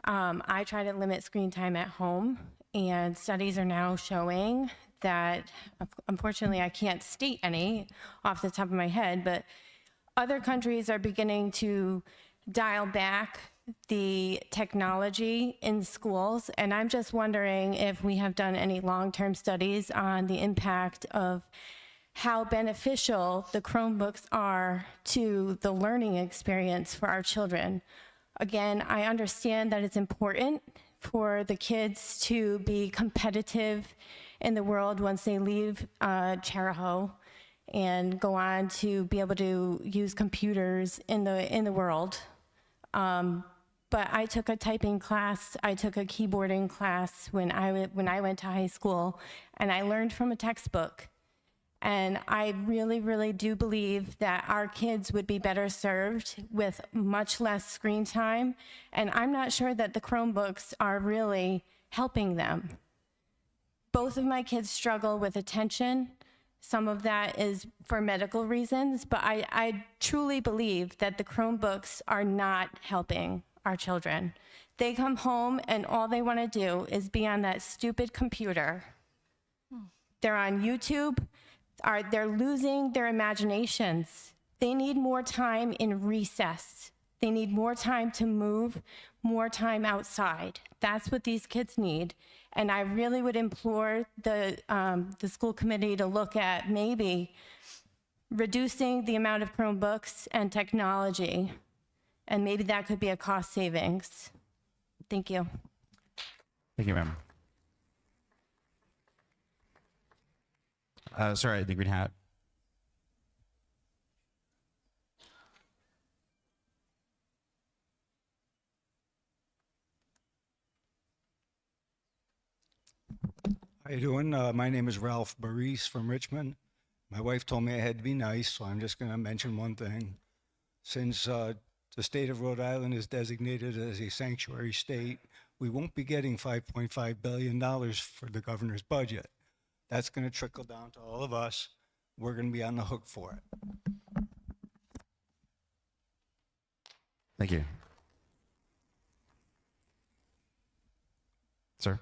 I try to limit screen time at home, and studies are now showing that, unfortunately, I can't state any off the top of my head, but other countries are beginning to dial back the technology in schools, and I'm just wondering if we have done any long-term studies on the impact of how beneficial the Chromebooks are to the learning experience for our children. Again, I understand that it's important for the kids to be competitive in the world once they leave Charahoe and go on to be able to use computers in the world. But I took a typing class, I took a keyboarding class when I went to high school, and I learned from a textbook. And I really, really do believe that our kids would be better served with much less screen time. And I'm not sure that the Chromebooks are really helping them. Both of my kids struggle with attention. Some of that is for medical reasons, but I truly believe that the Chromebooks are not helping our children. They come home and all they want to do is be on that stupid computer. They're on YouTube. They're losing their imaginations. They need more time in recess. They need more time to move, more time outside. That's what these kids need. And I really would implore the school committee to look at maybe reducing the amount of Chromebooks and technology. And maybe that could be a cost savings. Thank you. Thank you, ma'am. Sorry, the green hat. How you doing? My name is Ralph Baris from Richmond. My wife told me I had to be nice, so I'm just going to mention one thing. Since the state of Rhode Island is designated as a sanctuary state, we won't be getting $5.5 billion for the governor's budget. That's going to trickle down to all of us. We're going to be on the hook for it. Thank you. Sir?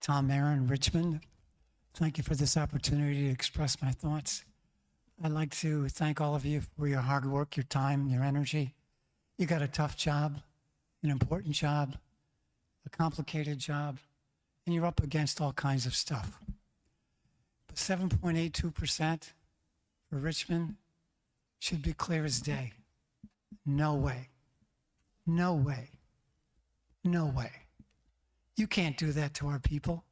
Tom Marin, Richmond. Thank you for this opportunity to express my thoughts. I'd like to thank all of you for your hard work, your time, your energy. You got a tough job, an important job, a complicated job, and you're up against all kinds of stuff. But 7.82% for Richmond should be clear as day. No way. No way. No way. You can't do that to our people.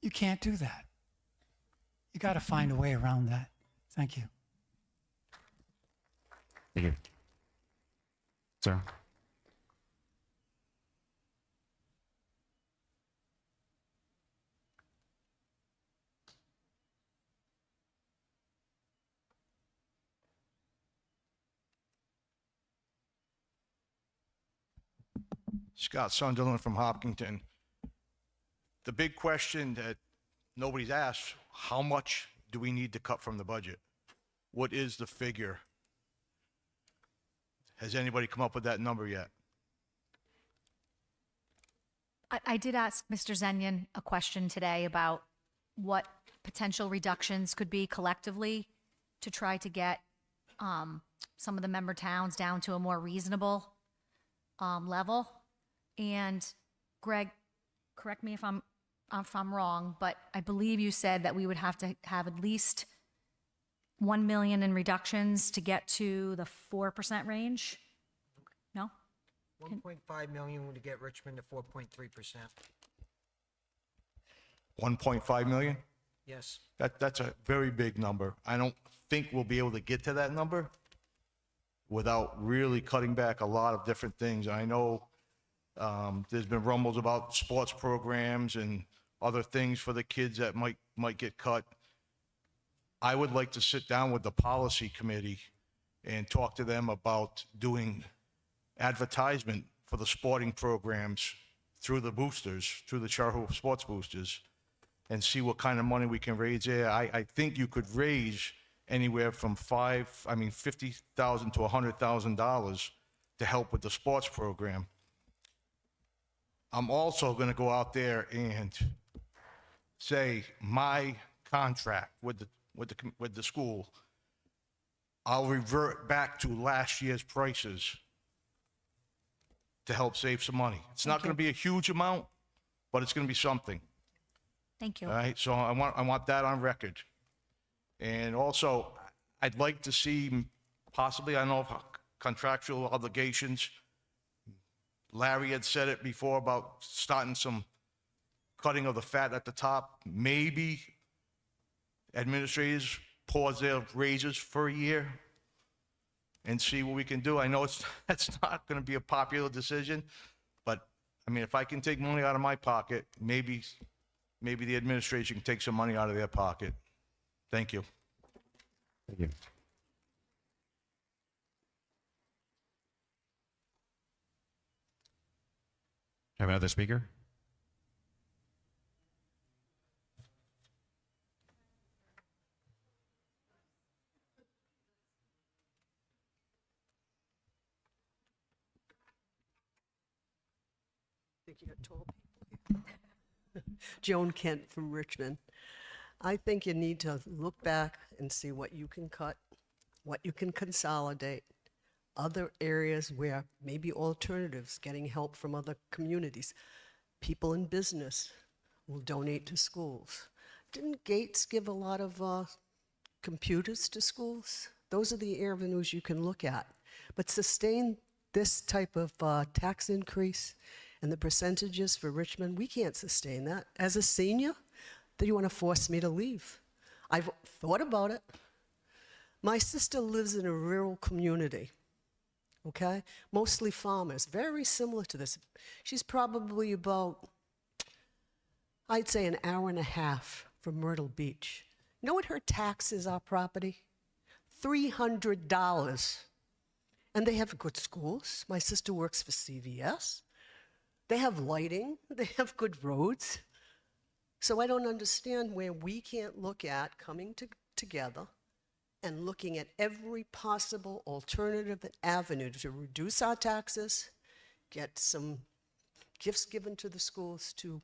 You can't do that. You got to find a way around that. Thank you. Thank you. Sir? Scott Sunderland from Hopkinton. The big question that nobody's asked, how much do we need to cut from the budget? What is the figure? Has anybody come up with that number yet? I did ask Mr. Zenyan a question today about what potential reductions could be collectively to try to get some of the member towns down to a more reasonable level. And Greg, correct me if I'm wrong, but I believe you said that we would have to have at least 1 million in reductions to get to the 4% range? No? 1.5 million would get Richmond to 4.3%. 1.5 million? Yes. That's a very big number. I don't think we'll be able to get to that number without really cutting back a lot of different things. I know there's been rumbles about sports programs and other things for the kids that might get cut. I would like to sit down with the policy committee and talk to them about doing advertisement for the sporting programs through the boosters, through the Charter Sports boosters, and see what kind of money we can raise there. I think you could raise anywhere from $50,000 to $100,000 to help with the sports program. I'm also going to go out there and say my contract with the school, I'll revert back to last year's prices to help save some money. It's not going to be a huge amount, but it's going to be something. Thank you. All right, so I want that on record. And also, I'd like to see possibly, I know contractual obligations. Larry had said it before about starting some cutting of the fat at the top. Maybe administrators pause their raises for a year and see what we can do. I know that's not going to be a popular decision, but I mean, if I can take money out of my pocket, maybe the administration can take some money out of their pocket. Thank you. Thank you. Have another speaker? Think you got tall people. Joan Kent from Richmond. I think you need to look back and see what you can cut, what you can consolidate, other areas where maybe alternatives, getting help from other communities. People in business will donate to schools. Didn't Gates give a lot of computers to schools? Those are the avenues you can look at. But sustain this type of tax increase and the percentages for Richmond, we can't sustain that. As a senior, do you want to force me to leave? I've thought about it. My sister lives in a rural community, okay? Mostly farmers, very similar to this. She's probably about, I'd say, an hour and a half from Myrtle Beach. You know what her taxes are, property? $300. And they have good schools. My sister works for CVS. They have lighting. They have good roads. So I don't understand where we can't look at coming together and looking at every possible alternative avenue to reduce our taxes, get some gifts given to the schools, to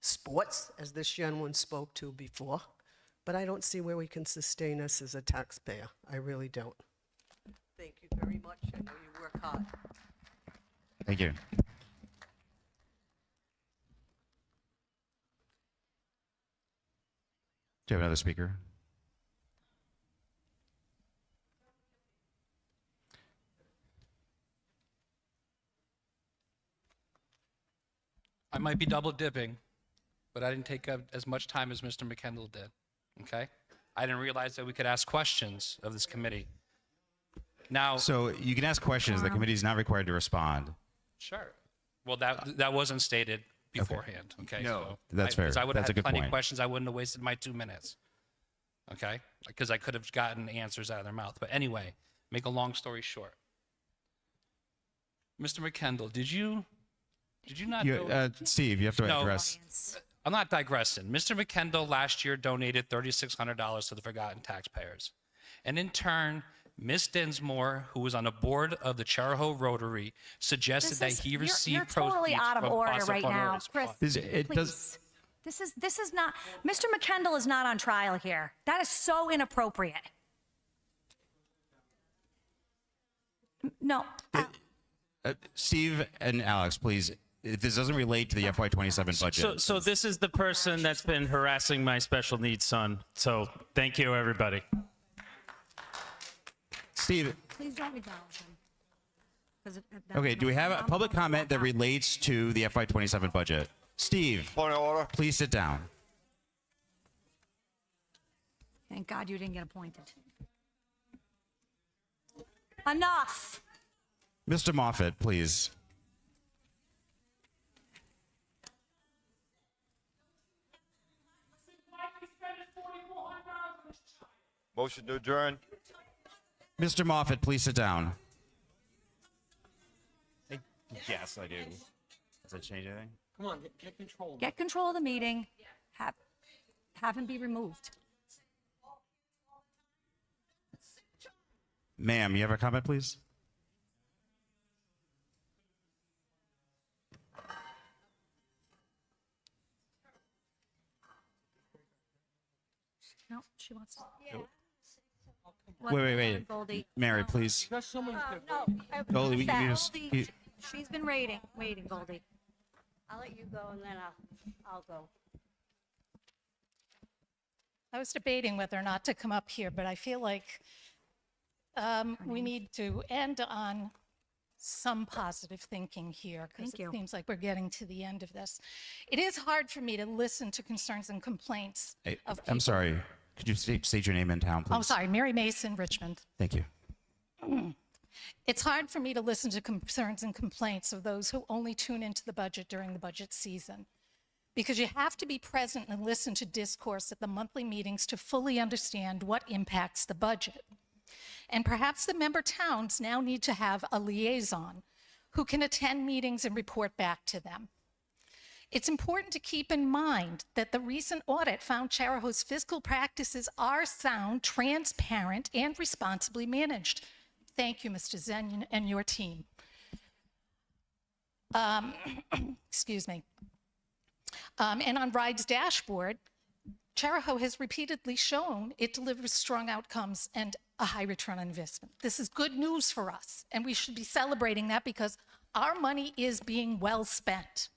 sports, as this gentleman spoke to before. But I don't see where we can sustain us as a taxpayer. I really don't. Thank you very much. I know you work hard. Thank you. Do you have another speaker? I might be double dipping, but I didn't take up as much time as Mr. McKendall did, okay? I didn't realize that we could ask questions of this committee. Now, So you can ask questions. The committee is not required to respond. sure. Well, that wasn't stated beforehand, okay? No, so that's fair. Because I would have That's a had good plenty point. of questions. I wouldn't have wasted my 2 minutes, okay? Because I could have gotten answers out of their mouth. But anyway, make a long story short. Mr. McKendall, did you not know? Steve, you have to No. address. I'm not digressing. Mr. McKendall last year donated $3,600 to the forgotten taxpayers. And in turn, Ms. Dinsmore, who was on the board of the Charahoe Rotary, suggested that he receive You're totally proceeds out of from order Casa right now, Honores Chris. Fund. It does. Please. This is not, Mr. McKendall is not on trial here. That is so inappropriate. No. Steve and Alex, please. If this doesn't relate to the FY27 budget. So this is the person that's been harassing my special needs son. So thank you, everybody. Steve, Please don't acknowledge him. 'Cause okay, do we have a public comment that relates to the FY27 budget? Steve, Point of order. please sit down. Thank God you didn't get appointed. Enough. Mr. Moffett, please. Motion to adjourn. Mr. Moffett, please sit down. Yes, I do. Does that change anything? Come on, get control. Get control of the meeting. Have him be removed. Ma'am, you have a comment, please? No, she wants to. Wait. Goldie. Mary, please. Goldie, we can use. She's been waiting, Goldie. I'll let you go and then I'll go. I was debating whether or not to come up here, but I feel like we need to end on some positive thinking here because Thank it you. seems like we're getting to the end of this. It is hard for me to listen to concerns and complaints Hey, of I'm people. sorry. Could you state your name and town, please? Oh, sorry, Mary Mason, Richmond. Thank you. It's hard for me to listen to concerns and complaints of those who only tune into the budget during the budget season. Because you have to be present and listen to discourse at the monthly meetings to fully understand what impacts the budget. And perhaps the member towns now need to have a liaison who can attend meetings and report back to them. It's important to keep in mind that the recent audit found Charahoe's fiscal practices are sound, transparent, and responsibly managed. Thank you, Mr. Zen and your team. Excuse me. And on RIDE's dashboard, Charahoe has repeatedly shown it delivers strong outcomes and a high return on investment. This is good news for us, and we should be celebrating that because our money is being well spent.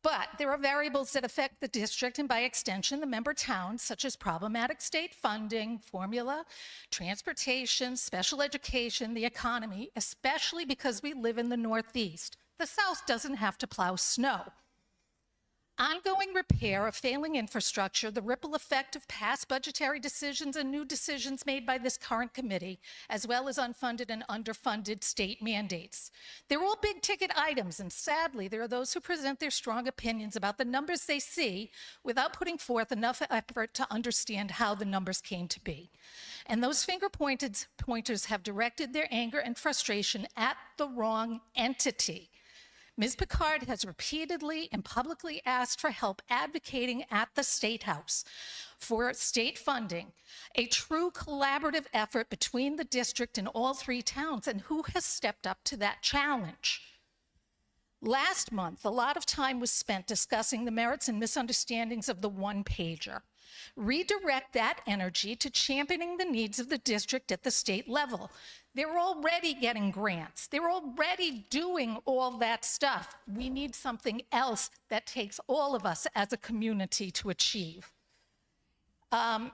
But there are variables that affect the district and by extension the member towns, such as problematic state funding, formula, transportation, special education, the economy, especially because we live in the Northeast. The South doesn't have to plow snow. Ongoing repair of failing infrastructure, the ripple effect of past budgetary decisions and new decisions made by this current committee, as well as unfunded and underfunded state mandates. They're all big ticket items, and sadly, there are those who present their strong opinions about the numbers they see without putting forth enough effort to understand how the numbers came to be. And those finger pointers have directed their anger and frustration at the wrong entity. Ms. Picard has repeatedly and publicly asked for help advocating at the State House for state funding, a true collaborative effort between the district and all three towns, and who has stepped up to that challenge? Last month, a lot of time was spent discussing the merits and misunderstandings of the one-pager. Redirect that energy to championing the needs of the district at the state level. They're already getting grants. They're already doing all that stuff. We need something else that takes all of us as a community to achieve. A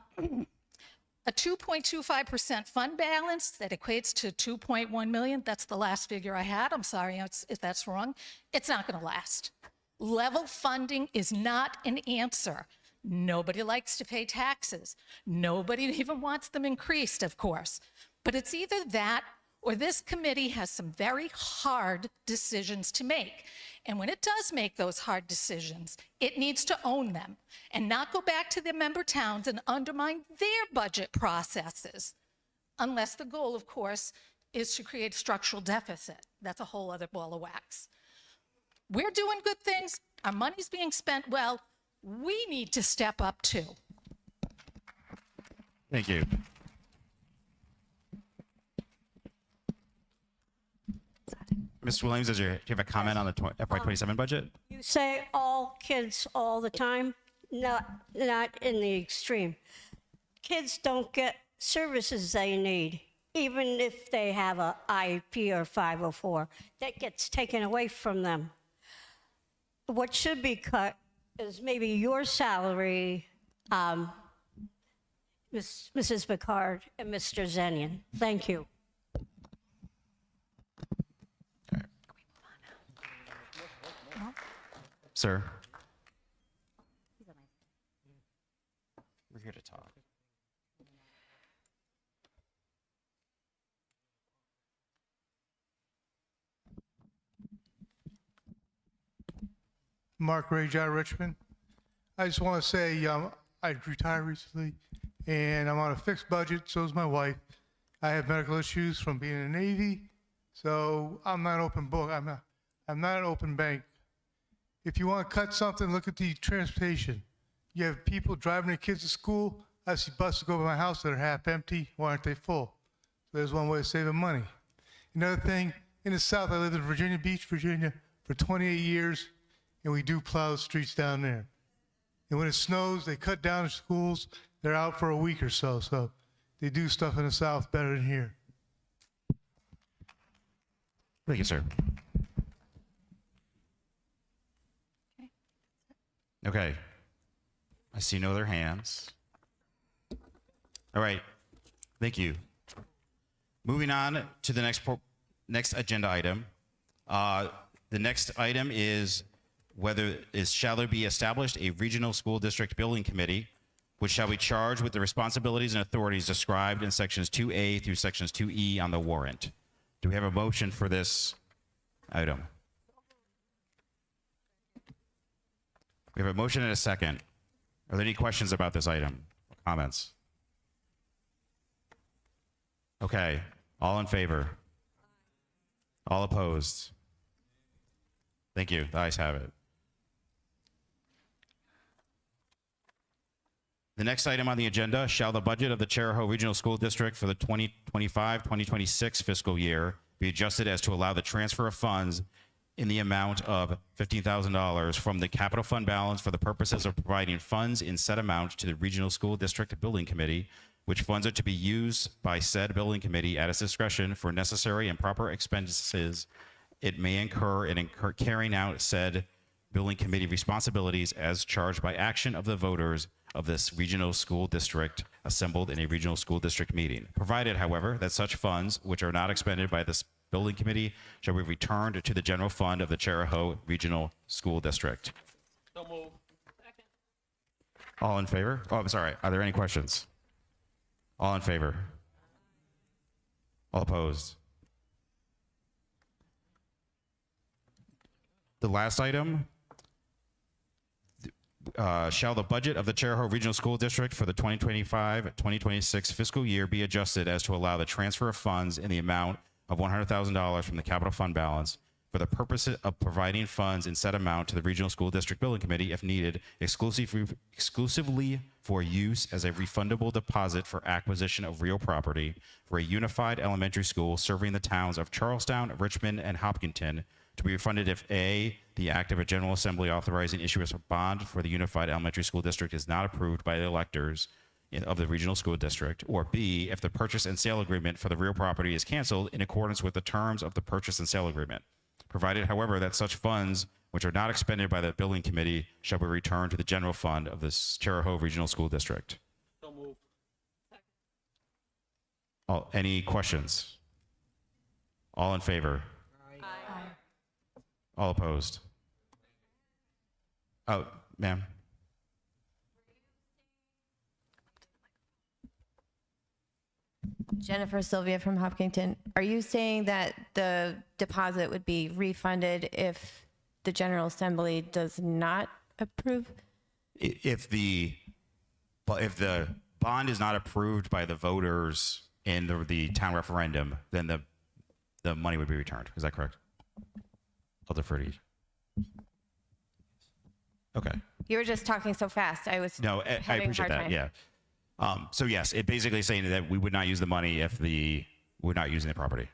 2.25% fund balance that equates to 2.1 million. That's the last figure I had. I'm sorry if that's wrong. It's not going to last. Level funding is not an answer. Nobody likes to pay taxes. Nobody even wants them increased, of course. But it's either that or this committee has some very hard decisions to make. And when it does make those hard decisions, it needs to own them and not go back to the member towns and undermine their budget processes. Unless the goal, of course, is to create structural deficit. That's a whole other ball of wax. We're doing good things. Our money's being spent well. We need to step up too. Thank you. Ms. Williams, do you have a comment on the FY27 budget? You say all kids all the time, not in the extreme. Kids don't get services they need, even if they have a IEP or 504. That gets taken away from them. What should be cut is maybe your salary, Mrs. Picard and Mr. Zenian. Thank you. Sir? We're here to talk. Mark Rage out of Richmond. I just want to say I retired recently and I'm on a fixed budget, so is my wife. I have medical issues from being in the Navy, so I'm not an open book. I'm not an open bank. If you want to cut something, look at the transportation. You have people driving their kids to school. I see buses go by my house that are half empty. Why aren't they full? So there's one way of saving money. Another thing, in the South, I lived in Virginia Beach, Virginia for 28 years, and we do plow the streets down there. And when it snows, they cut down the schools. They're out for a week or so. So they do stuff in the South better than here. Thank you, sir. Okay. I see no other hands. All right. Thank you. Moving on to the next agenda item. The next item is shall there be established a regional school district building committee, which shall be charged with the responsibilities and authorities described in sections 2A through sections 2E on the warrant. Do we have a motion for this item? We have a motion and a second. Are there any questions about this item? Comments? Okay. All in favor? All opposed? Thank you. The ayes have it. The next item on the agenda, shall the budget of the Charahoe Regional School District for the 2025-2026 fiscal year be adjusted as to allow the transfer of funds in the amount of $15,000 from the capital fund balance for the purposes of providing funds in said amount to the Regional School District Building Committee, which funds are to be used by said building committee at its discretion for necessary and proper expenses it may incur in carrying out said building committee responsibilities as charged by action of the voters of this regional school district assembled in a regional school district meeting, provided, however, that such funds which are not expended by this building committee shall be returned to the general fund of the Charahoe Regional School District. So move. All in favor? Oh, I'm sorry. Are there any questions? All in favor? All opposed? The last item, shall the budget of the Charahoe Regional School District for the 2025-2026 fiscal year be adjusted as to allow the transfer of funds in the amount of $100,000 from the capital fund balance for the purpose of providing funds in said amount to the Regional School District Building Committee if needed, exclusively for use as a refundable deposit for acquisition of real property for a unified elementary school serving the towns of Charlestown, Richmond, and Hopkinton, to be refunded if A, the act of a General Assembly authorizing issuance of bond for the unified elementary school district is not approved by the electors of the regional school district, or B, if the purchase and sale agreement for the real property is canceled in accordance with the terms of the purchase and sale agreement, provided, however, that such funds which are not expended by the building committee shall be returned to the general fund of the Charahoe Regional School District. Any questions? All in favor? All opposed? Oh, ma'am. Jennifer Sylvia from Hopkinton. Are you saying that the deposit would be refunded if the General Assembly does not approve? If the bond is not approved by the voters in the town referendum, then the money would be returned. Is that correct? I'll defer to you. Okay. You were just talking so fast. I was No, I having a appreciate hard that. time. Yeah. So yes, it basically saying that we would not use the money if we're not using the property.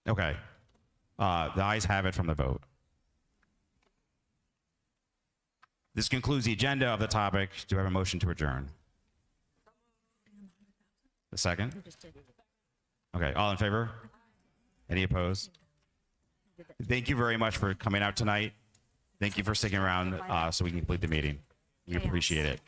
Okay. The ayes have it from the vote. This concludes the agenda of the topic. Do I have a motion to adjourn? A second? Okay, all in favor? Any opposed? Thank you very much for coming out tonight. Thank you for sticking around so we can complete the meeting. We appreciate it.